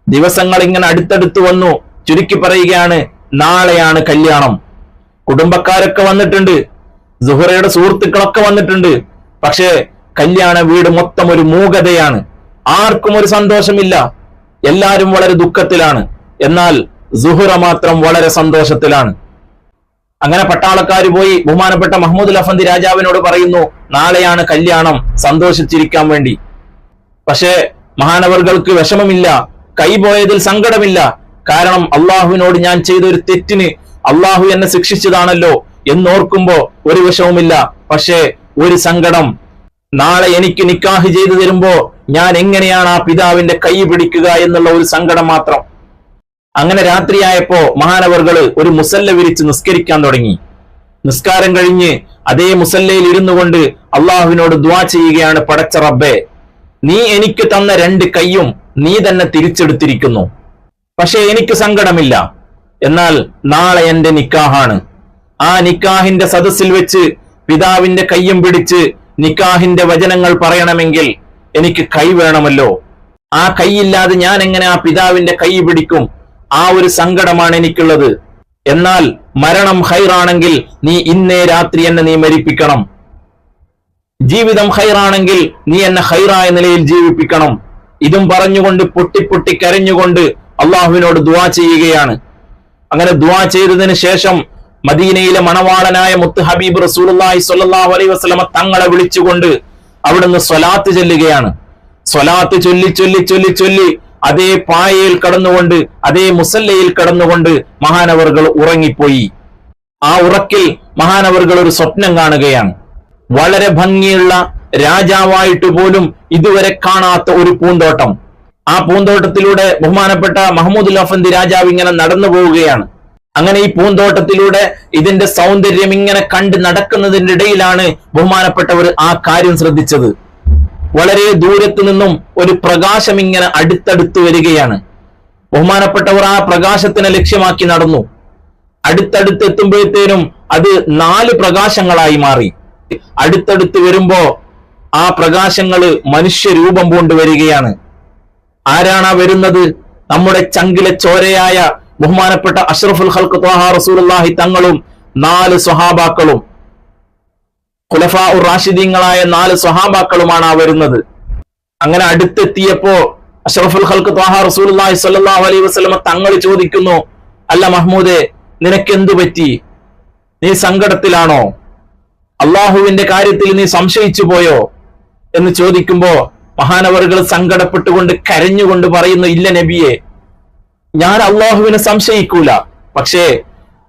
ദിവസങ്ങൾ ഇങ്ങനെ അടുത്തടുത്ത് വന്നു. ചുരുക്കി പറയുകയാണ്, നാളെയാണ് കല്യാണം. കുടുംബക്കാരൊക്കെ വന്നിട്ടുണ്ട്, സുഹറയുടെ സുഹൃത്തുക്കളൊക്കെ വന്നിട്ടുണ്ട്. പക്ഷേ കല്യാണ വീട് മൊത്തം ഒരു മൂകതയാണ്. ആർക്കും ഒരു സന്തോഷമില്ല. എല്ലാവരും വളരെ ദുഃഖത്തിലാണ്. എന്നാൽ സുഹറ മാത്രം വളരെ സന്തോഷത്തിലാണ്. അങ്ങനെ പട്ടാളക്കാര് പോയി ബഹുമാനപ്പെട്ട മഹ്മൂദുൽ അഫന്ദി രാജാവിനോട് പറയുന്നു, നാളെയാണ് കല്യാണം, സന്തോഷിച്ചിരിക്കാൻ വേണ്ടി. പക്ഷേ മഹാനവർകൾക്ക് വിഷമമില്ല, കൈപോയതിൽ സങ്കടമില്ല. കാരണം അള്ളാഹുവിനോട് ഞാൻ ചെയ്ത ഒരു തെറ്റിന് അള്ളാഹു എന്നെ ശിക്ഷിച്ചതാണല്ലോ എന്നോർക്കുമ്പോ ഒരു വിഷവുമില്ല. പക്ഷേ ഒരു സങ്കടം, നാളെ എനിക്ക് നിക്കാഹ് ചെയ്തു തരുമ്പോ ഞാൻ എങ്ങനെയാണ് ആ പിതാവിന്റെ കൈ പിടിക്കുക എന്നുള്ള ഒരു സങ്കടം മാത്രം. അങ്ങനെ രാത്രിയായപ്പോ മഹാനവർകള് ഒരു മുസല്ല വിരിച്ച് നിസ്കരിക്കാൻ തുടങ്ങി. നിസ്കാരം കഴിഞ്ഞ് അതേ മുസല്ലയിൽ ഇരുന്നു കൊണ്ട് അള്ളാഹുവിനോട് ദുആ ചെയ്യുകയാണ്, പടച്ച റബ്ബേ, നീ എനിക്ക് തന്ന 2 കൈയും നീ തന്നെ തിരിച്ചെടുത്തിരിക്കുന്നു. പക്ഷെ എനിക്ക് സങ്കടമില്ല. എന്നാൽ നാളെ എന്റെ നിക്കാഹാണ്. ആ നിക്കാഹിന്റെ സദസ്സിൽ വെച്ച് പിതാവിന്റെ കയ്യും പിടിച്ച് നിക്കാഹിന്റെ വചനങ്ങൾ പറയണമെങ്കിൽ എനിക്ക് കൈ വേണമല്ലോ. ആ കൈയില്ലാതെ ഞാൻ എങ്ങനെ ആ പിതാവിന്റെ കൈ പിടിക്കും? ആ ഒരു സങ്കടമാണ് എനിക്കുള്ളത്. എന്നാൽ മരണം ഹൈറാണെങ്കിൽ നീ ഇന്നേ രാത്രി എന്നെ നീ മരിപ്പിക്കണം. ജീവിതം ഹൈറാണെങ്കിൽ നീ എന്നെ ഹൈറായ നിലയിൽ ജീവിപ്പിക്കണം. ഇതും പറഞ്ഞുകൊണ്ട് പൊട്ടി കരഞ്ഞുകൊണ്ട് അള്ളാഹുവിനോട് ദുആ ചെയ്യുകയാണ്. അങ്ങനെ ദുആ ചെയ്തതിന് ശേഷം മദീനയിലെ മണവാളനായ മുത്ത് ഹബീബ് റസൂലുള്ളാഹി സ്വല്ലല്ലാഹു അലൈഹി വസല്ലമ തങ്ങളെ വിളിച്ചുകൊണ്ട് അവിടുന്ന് സ്വലാത്ത് ചൊല്ലുകയാണ്. സ്വലാത്ത് ചൊല്ലി അതേ പായയിൽ കടന്നുകൊണ്ട്, അതേ മുസല്ലയിൽ കടന്നുകൊണ്ട് മഹാനവറുകൾ ഉറങ്ങിപ്പോയി. ആ ഉറക്കിൽ മഹാനവറുകൾ ഒരു സ്വപ്നം കാണുകയാണ്. വളരെ ഭംഗിയുള്ള, രാജാവായിട്ട് പോലും ഇതുവരെ കാണാത്ത ഒരു പൂന്തോട്ടം. ആ പൂന്തോട്ടത്തിലൂടെ ബഹുമാനപ്പെട്ട മഹ്മൂദുൽ അഫന്ദി രാജാവ് ഇങ്ങനെ നടന്നു പോവുകയാണ്. അങ്ങനെ ഈ പൂന്തോട്ടത്തിലൂടെ ഇതിന്റെ സൗന്ദര്യം ഇങ്ങനെ കണ്ട് നടക്കുന്നതിന്റെ ഇടയിലാണ് ബഹുമാനപ്പെട്ടവർ ആ കാര്യം ശ്രദ്ധിച്ചത്. വളരെ ദൂരത്തു നിന്നും ഒരു പ്രകാശം ഇങ്ങനെ അടുത്തടുത്ത് വരികയാണ്. ബഹുമാനപ്പെട്ടവർ ആ പ്രകാശത്തിനെ ലക്ഷ്യമാക്കി നടന്നു. അടുത്തടുത്ത് എത്തുമ്പോഴത്തേനും അത് 4 പ്രകാശങ്ങളായി മാറി. അടുത്തടുത്ത് വരുമ്പോ ആ പ്രകാശങ്ങള് മനുഷ്യരൂപം കൊണ്ടുവരികയാണ്. ആരാണ് വരുന്നത്? നമ്മുടെ ചങ്കിലെ ചോരയായ ബഹുമാനപ്പെട്ട അഷ്റഫുൽ ഖൽഖ് ത്വാഹ റസൂലുള്ളാഹി തങ്ങളും 4 സ്വഹാബാക്കളും, ഖുലഫാഉർ റാഷിദീങ്ങളായ 4 സ്വഹാബാക്കളുമാണ് ആ വരുന്നത്. അങ്ങനെ അടുത്തെത്തിയപ്പോ അഷ്റഫുൽ ഖൽഖ് ത്വാഹ റസൂലുള്ളാഹി സ്വല്ലല്ലാഹു അലൈഹി വസല്ലം തങ്ങൾ ചോദിക്കുന്നു, അല്ല മഹ്മൂദേ, നിനക്കെന്തു പറ്റി? നീ സങ്കടത്തിലാണോ? അള്ളാഹുവിന്റെ കാര്യത്തിൽ നീ സംശയിച്ചു പോയോ എന്ന് ചോദിക്കുമ്പോ മഹാനവറുകൾ സങ്കടപ്പെട്ടുകൊണ്ട് കരഞ്ഞുകൊണ്ട് പറയുന്നു, ഇല്ല നബിയെ, ഞാൻ അള്ളാഹുവിനെ സംശയിക്കൂല. പക്ഷേ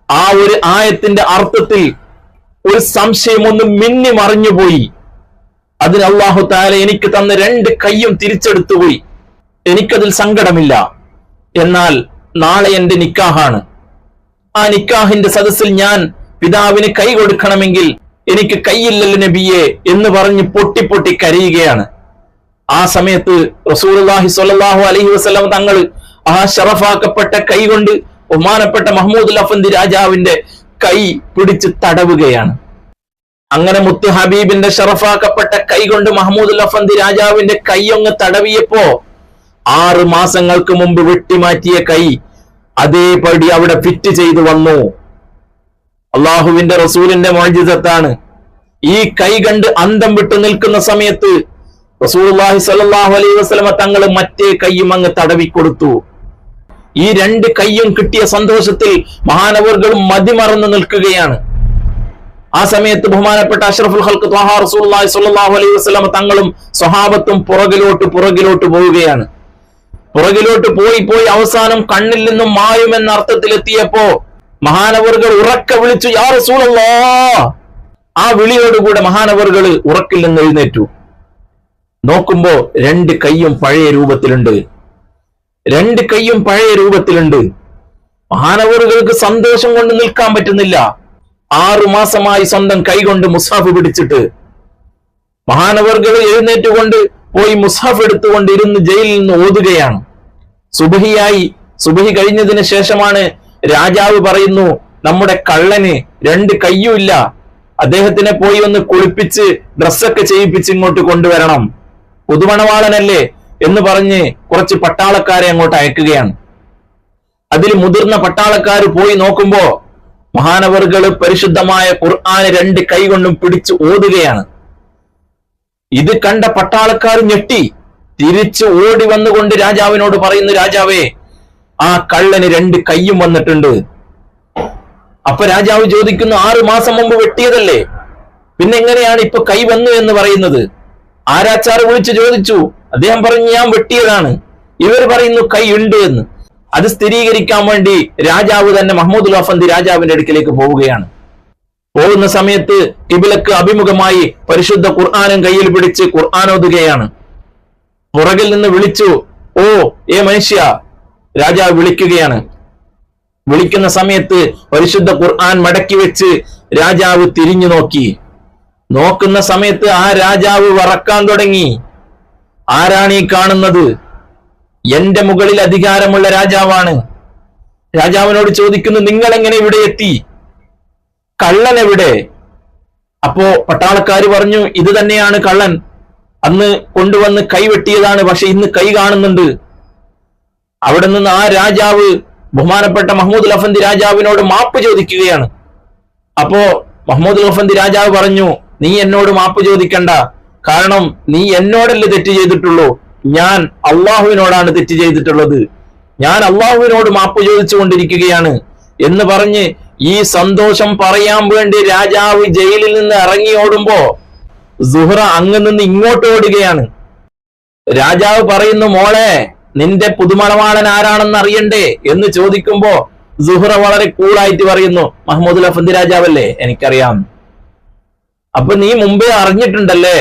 ആ ഒരു ആയത്തിന്റെ അർത്ഥത്തിൽ ഒരു സംശയം ഒന്ന് മിന്നി മറിഞ്ഞുപോയി. അതിന് അള്ളാഹു തആല എനിക്ക് തന്ന 2 കൈയും തിരിച്ചെടുത്തുപോയി. എനിക്കതിൽ സങ്കടമില്ല. എന്നാൽ നാളെ എന്റെ നിക്കാഹാണ്. ആ നിക്കാഹിന്റെ സദസ്സിൽ ഞാൻ പിതാവിന് കൈ കൊടുക്കണമെങ്കിൽ എനിക്ക് കൈയില്ലല്ലോ നബിയെ എന്ന് പറഞ്ഞ് പൊട്ടി പൊട്ടി കരയുകയാണ്. ആ സമയത്ത് റസൂലുള്ളാഹി സ്വല്ലല്ലാഹു അലൈഹി വസല്ലം തങ്ങൾ ആ ശറഫാക്കപ്പെട്ട കൈ കൊണ്ട് ബഹുമാനപ്പെട്ട മഹ്മൂദുൽ അഫ്ന്ദി രാജാവിന്റെ കൈ പിടിച്ച് തടവുകയാണ്. അങ്ങനെ മുത്ത് ഹബീബിന്റെ ശറഫാക്കപ്പെട്ട കൈ കൊണ്ട് മഹ്മൂദുൽ അഫ്ന്ദി രാജാവിന്റെ കൈയൊന്ന് തടവിയപ്പോ 6 മാസങ്ങൾക്ക് മുമ്പ് വെട്ടിമാറ്റിയ കൈ അതേപടി അവിടെ ഫിറ്റ് ചെയ്തു വന്നു. അള്ളാഹുവിന്റെ റസൂലിന്റെ മുഅ്ജിസത്താണ്. ഈ കൈ കണ്ട് അന്തം വിട്ടു നിൽക്കുന്ന സമയത്ത് റസൂലുള്ളാഹി സ്വല്ലല്ലാഹു അലൈഹി വസല്ലം തങ്ങൾ മറ്റേ കൈയും അങ്ങ് തടവിക്കൊടുത്തു. ഈ 2 കൈയും കിട്ടിയ സന്തോഷത്തിൽ മഹാനവറുകളും മതിമറന്നു നിൽക്കുകയാണ്. ആ സമയത്ത് ബഹുമാനപ്പെട്ട അഷ്റഫുൽ ഖൽഖ് ത്വാഹ റസൂലുള്ളാഹി സ്വല്ലല്ലാഹു അലൈഹി വസല്ലം തങ്ങളും സ്വഹാബത്തും പുറകിലോട്ട് പോവുകയാണ്. പുറകിലോട്ട് പോയി അവസാനം കണ്ണിൽ നിന്നും മായുമെന്ന അർത്ഥത്തിലെത്തിയപ്പോ മഹാനവറുകൾ ഉറക്കെ വിളിച്ചു, യാ റസൂലല്ലാഹ്. ആ വിളിയോടുകൂടെ മഹാനവറുകൾ ഉറക്കിൽ നിന്ന് എഴുന്നേറ്റു. നോക്കുമ്പോ 2 കൈയും പഴയ രൂപത്തിലുണ്ട്. 2 കൈയും പഴയ രൂപത്തിലുണ്ട്. മഹാനവറുകൾക്ക് സന്തോഷം കൊണ്ട് നിൽക്കാൻ പറ്റുന്നില്ല. 6 മാസമായി സ്വന്തം കൈ കൊണ്ട് മുസ്ഹഫ് പിടിച്ചിട്ട് മഹാനവറുകൾ എഴുന്നേറ്റുകൊണ്ട് പോയി മുസ്ഹഫ് എടുത്തുകൊണ്ട് ഇരുന്ന് ജയിലിൽ നിന്ന് ഓതുകയാണ്. സുബഹിയായി. സുബഹി കഴിഞ്ഞതിന് ശേഷമാണ് രാജാവ് പറയുന്നു, നമ്മുടെ കള്ളന് 2 കയ്യുമില്ല, അദ്ദേഹത്തിനെ പോയി ഒന്ന് കുളിപ്പിച്ച് ഡ്രസ്സൊക്കെ ചെയ്യിപ്പിച്ച് ഇങ്ങോട്ട് കൊണ്ടുവരണം, പുതുമണവാളനല്ലേ എന്ന് പറഞ്ഞ് കുറച്ച് പട്ടാളക്കാരെ അങ്ങോട്ട് അയക്കുകയാണ്. അതിൽ മുതിർന്ന പട്ടാളക്കാർ പോയി നോക്കുമ്പോ മഹാനവറുകള് പരിശുദ്ധമായ ഖുർആന് 2 കൈ കൊണ്ടും പിടിച്ച് ഓതുകയാണ്. ഇത് കണ്ട പട്ടാളക്കാർ ഞെട്ടി തിരിച്ച് ഓടി വന്നുകൊണ്ട് രാജാവിനോട് പറയുന്നു, രാജാവേ, ആ കള്ളന് 2 കൈയും വന്നിട്ടുണ്ട്. അപ്പൊ രാജാവ് ചോദിക്കുന്നു, 6 മാസം മുമ്പ് വെട്ടിയതല്ലേ, പിന്നെ എങ്ങനെയാണ് ഇപ്പൊ കൈ വന്നു എന്ന് പറയുന്നത്? ആരാച്ചാർ വിളിച്ചു ചോദിച്ചു. അദ്ദേഹം പറഞ്ഞു, ഞാൻ വെട്ടിയതാണ്. ഇവർ പറയുന്നു കൈ ഉണ്ട് എന്ന്. അത് സ്ഥിരീകരിക്കാൻ വേണ്ടി രാജാവ് തന്നെ മഹ്മൂദുൽ അഫ്ന്ദി രാജാവിന്റെ അടുക്കിലേക്ക് പോവുകയാണ്. പോകുന്ന സമയത്ത് ഖിബ്ലക്ക് അഭിമുഖമായി പരിശുദ്ധ ഖുർആനും കയ്യിൽ പിടിച്ച് ഖുർആൻ ഓതുകയാണ്. പുറകിൽ നിന്ന് വിളിച്ചു, ഓ ഏ മനുഷ്യ, രാജാവ് വിളിക്കുകയാണ്. വിളിക്കുന്ന സമയത്ത് പരിശുദ്ധ ഖുർആൻ മടക്കി വെച്ച് രാജാവ് തിരിഞ്ഞു നോക്കി. നോക്കുന്ന സമയത്ത് ആ രാജാവ് വറക്കാൻ തുടങ്ങി. ആരാണ് ഈ കാണുന്നത്? എന്റെ മുകളിൽ അധികാരമുള്ള രാജാവാണ്. രാജാവിനോട് ചോദിക്കുന്നു, നിങ്ങൾ എങ്ങനെ ഇവിടെ എത്തി? കള്ളൻ എവിടെ? അപ്പോ പട്ടാളക്കാര് പറഞ്ഞു, ഇത് തന്നെയാണ് കള്ളൻ. അന്ന് കൊണ്ടുവന്ന് കൈ വെട്ടിയതാണ്, പക്ഷെ ഇന്ന് കൈ കാണുന്നുണ്ട്. അവിടെ നിന്ന് ആ രാജാവ് ബഹുമാനപ്പെട്ട മഹ്മൂദുൽ അഫ്ന്ദി രാജാവിനോട് മാപ്പ് ചോദിക്കുകയാണ്. അപ്പോ മഹ്മൂദുൽ അഫ്ന്ദി രാജാവ് പറഞ്ഞു, നീ എന്നോട് മാപ്പ് ചോദിക്കണ്ട, കാരണം നീ എന്നോടല്ലേ തെറ്റ് ചെയ്തിട്ടുള്ളൂ, ഞാൻ അള്ളാഹുവിനോടാണ് തെറ്റ് ചെയ്തിട്ടുള്ളത്, ഞാൻ അള്ളാഹുവിനോട് മാപ്പ് ചോദിച്ചുകൊണ്ടിരിക്കുകയാണ് എന്ന് പറഞ്ഞ് ഈ സന്തോഷം പറയാൻ വേണ്ടി രാജാവ് ജയിലിൽ നിന്ന് ഇറങ്ങി ഓടുമ്പോ സുഹ്റ അങ്ങ് നിന്ന് ഇങ്ങോട്ട് ഓടുകയാണ്. രാജാവ് പറയുന്നു, മോളെ, നിന്റെ പുതുമണവാളൻ ആരാണെന്ന് അറിയണ്ടേ എന്ന് ചോദിക്കുമ്പോ സുഹ്റ വളരെ കൂളായിട്ട് പറയുന്നു, മഹ്മൂദുൽ അഫ്ന്ദി രാജാവല്ലേ, എനിക്കറിയാം. അപ്പൊ നീ മുമ്പേ അറിഞ്ഞിട്ടുണ്ടല്ലേ?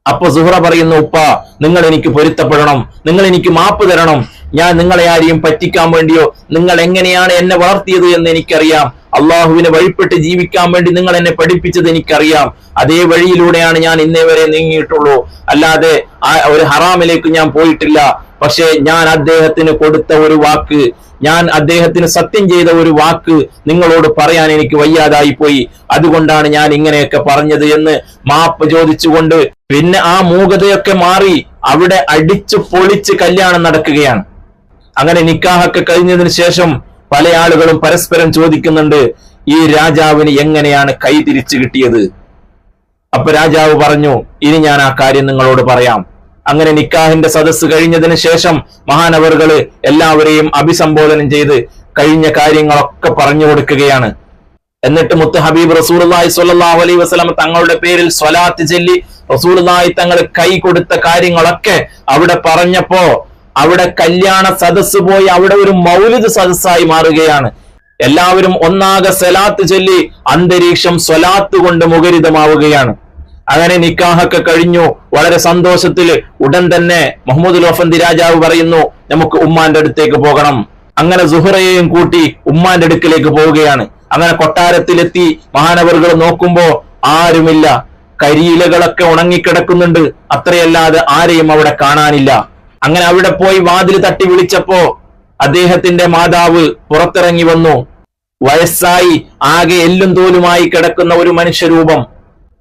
അപ്പൊ സുഹ്റ പറയുന്നു, ഉപ്പ, നിങ്ങൾ എനിക്ക് പൊരുത്തപ്പെടണം, നിങ്ങൾ എനിക്ക് മാപ്പ് തരണം, ഞാൻ നിങ്ങളെ ആരെയും പറ്റിക്കാൻ വേണ്ടിയോ, നിങ്ങൾ എങ്ങനെയാണ് എന്നെ വളർത്തിയത് എന്ന് എനിക്കറിയാം. അള്ളാഹുവിനെ വഴിപ്പെട്ട് ജീവിക്കാൻ വേണ്ടി നിങ്ങൾ എന്നെ പഠിപ്പിച്ചത് എനിക്കറിയാം. അതേ വഴിയിലൂടെയാണ് ഞാൻ ഇന്നേ വരെ നീങ്ങിയിട്ടുള്ളൂ. അല്ലാതെ ഒരു ഹറാമിലേക്ക് ഞാൻ പോയിട്ടില്ല. പക്ഷേ ഞാൻ അദ്ദേഹത്തിന് കൊടുത്ത ഒരു വാക്ക്, ഞാൻ അദ്ദേഹത്തിന് സത്യം ചെയ്ത ഒരു വാക്ക് നിങ്ങളോട് പറയാൻ എനിക്ക് വയ്യാതായി പോയി. അതുകൊണ്ടാണ് ഞാൻ ഇങ്ങനെയൊക്കെ പറഞ്ഞത് എന്ന് മാപ്പ് ചോദിച്ചുകൊണ്ട് പിന്നെ ആ മൂകതയൊക്കെ മാറി അവിടെ അടിച്ചു പൊളിച്ച് കല്യാണം നടക്കുകയാണ്. അങ്ങനെ നിക്കാഹൊക്കെ കഴിഞ്ഞതിന് ശേഷം പല ആളുകളും പരസ്പരം ചോദിക്കുന്നുണ്ട്, ഈ രാജാവിന് എങ്ങനെയാണ് കൈ തിരിച്ചു കിട്ടിയത്? അപ്പൊ രാജാവ് പറഞ്ഞു, ഇനി ഞാൻ ആ കാര്യം നിങ്ങളോട് പറയാം. അങ്ങനെ നിക്കാഹിന്റെ സദസ്സ് കഴിഞ്ഞതിന് ശേഷം മഹാനവറുകള് എല്ലാവരെയും അഭിസംബോധനം ചെയ്ത് കഴിഞ്ഞ കാര്യങ്ങളൊക്കെ പറഞ്ഞു കൊടുക്കുകയാണ്. എന്നിട്ട് മുത്ത് ഹബീബ് റസൂലുള്ളാഹി സ്വല്ലല്ലാഹു അലൈഹി വസല്ലം തങ്ങളുടെ പേരിൽ സ്വലാത്ത് ചൊല്ലി റസൂലുള്ളാഹി തങ്ങൾ കൈ കൊടുത്ത കാര്യങ്ങളൊക്കെ അവിടെ പറഞ്ഞപ്പോ അവിടെ കല്യാണ സദസ്സ് പോയി അവിടെ ഒരു മൗലിദ് സദസ്സായി മാറുകയാണ്. എല്ലാവരും ഒന്നാകെ സ്വലാത്ത് ചൊല്ലി അന്തരീക്ഷം സ്വലാത്ത് കൊണ്ട് മുഖരിതമാവുകയാണ്. അങ്ങനെ നിക്കാഹൊക്കെ കഴിഞ്ഞു. വളരെ സന്തോഷത്തില് ഉടൻ തന്നെ മുഹമ്മദ് ലോഫന്തി രാജാവ് പറയുന്നു, നമുക്ക് ഉമ്മാന്റെ അടുത്തേക്ക് പോകണം. അങ്ങനെ സുഹറയെയും കൂട്ടി ഉമ്മാന്റെ അടുക്കിലേക്ക് പോവുകയാണ്. അങ്ങനെ കൊട്ടാരത്തിലെത്തി മഹാനവറുകൾ നോക്കുമ്പോ ആരുമില്ല. കരിയിലകളൊക്കെ ഉണങ്ങിക്കിടക്കുന്നുണ്ട്. അത്രയല്ലാതെ ആരെയും അവിടെ കാണാനില്ല. അങ്ങനെ അവിടെ പോയി വാതിൽ തട്ടി വിളിച്ചപ്പോ അദ്ദേഹത്തിന്റെ മാതാവ് പുറത്തിറങ്ങി വന്നു. വയസ്സായി ആകെ എല്ലും തോലുമായി കിടക്കുന്ന ഒരു മനുഷ്യരൂപം.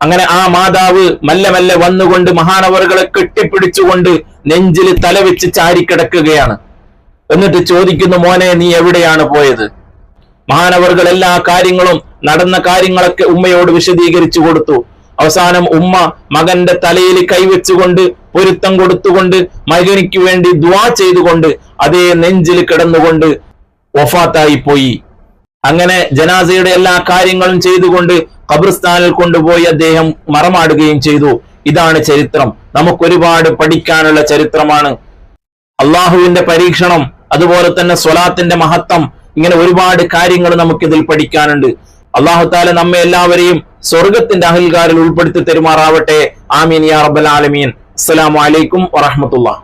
അങ്ങനെ ആ മാതാവ് മെല്ലെ മെല്ലെ വന്നുകൊണ്ട് മഹാനവറുകളെ കെട്ടിപ്പിടിച്ചുകൊണ്ട് നെഞ്ചിൽ തലവെച്ച് ചാരിക്കിടക്കുകയാണ്. എന്നിട്ട് ചോദിക്കുന്നു, മോനെ നീ എവിടെയാണ് പോയത്? മഹാനവറുകൾ എല്ലാ കാര്യങ്ങളും നടന്ന കാര്യങ്ങളൊക്കെ ഉമ്മയോട് വിശദീകരിച്ചു കൊടുത്തു. അവസാനം ഉമ്മ മകന്റെ തലയിൽ കൈവച്ചുകൊണ്ട് പൊരുത്തം കൊടുത്തുകൊണ്ട് മകനിക്ക് വേണ്ടി ദുആ ചെയ്തുകൊണ്ട് അതേ നെഞ്ചിൽ കിടന്നുകൊണ്ട് വഫാത്തായി പോയി. അങ്ങനെ ജനാസയുടെ എല്ലാ കാര്യങ്ങളും ചെയ്തുകൊണ്ട് ഖബർസ്ഥാനിൽ കൊണ്ടുപോയി അദ്ദേഹം മറമാടുകയും ചെയ്തു. ഇതാണ് ചരിത്രം. നമുക്കൊരുപാട് പഠിക്കാനുള്ള ചരിത്രമാണ്. അള്ളാഹുവിന്റെ പരീക്ഷണം, അതുപോലെ തന്നെ സ്വലാത്തിന്റെ മഹത്വം, ഇങ്ങനെ ഒരുപാട് കാര്യങ്ങൾ നമുക്കിതിൽ പഠിക്കാനുണ്ട്. അല്ലാഹു തആല നമ്മെ എല്ലാവരെയും സ്വർഗത്തിന്റെ അഹൽകാരിൽ ഉൾപ്പെടുത്തി തരുമാറാവട്ടെ. ആമീൻ യാ റബ്ബൽ ആലമീൻ. അസ്സലാമു അലൈക്കും വറഹ്മത്തുള്ളാഹി.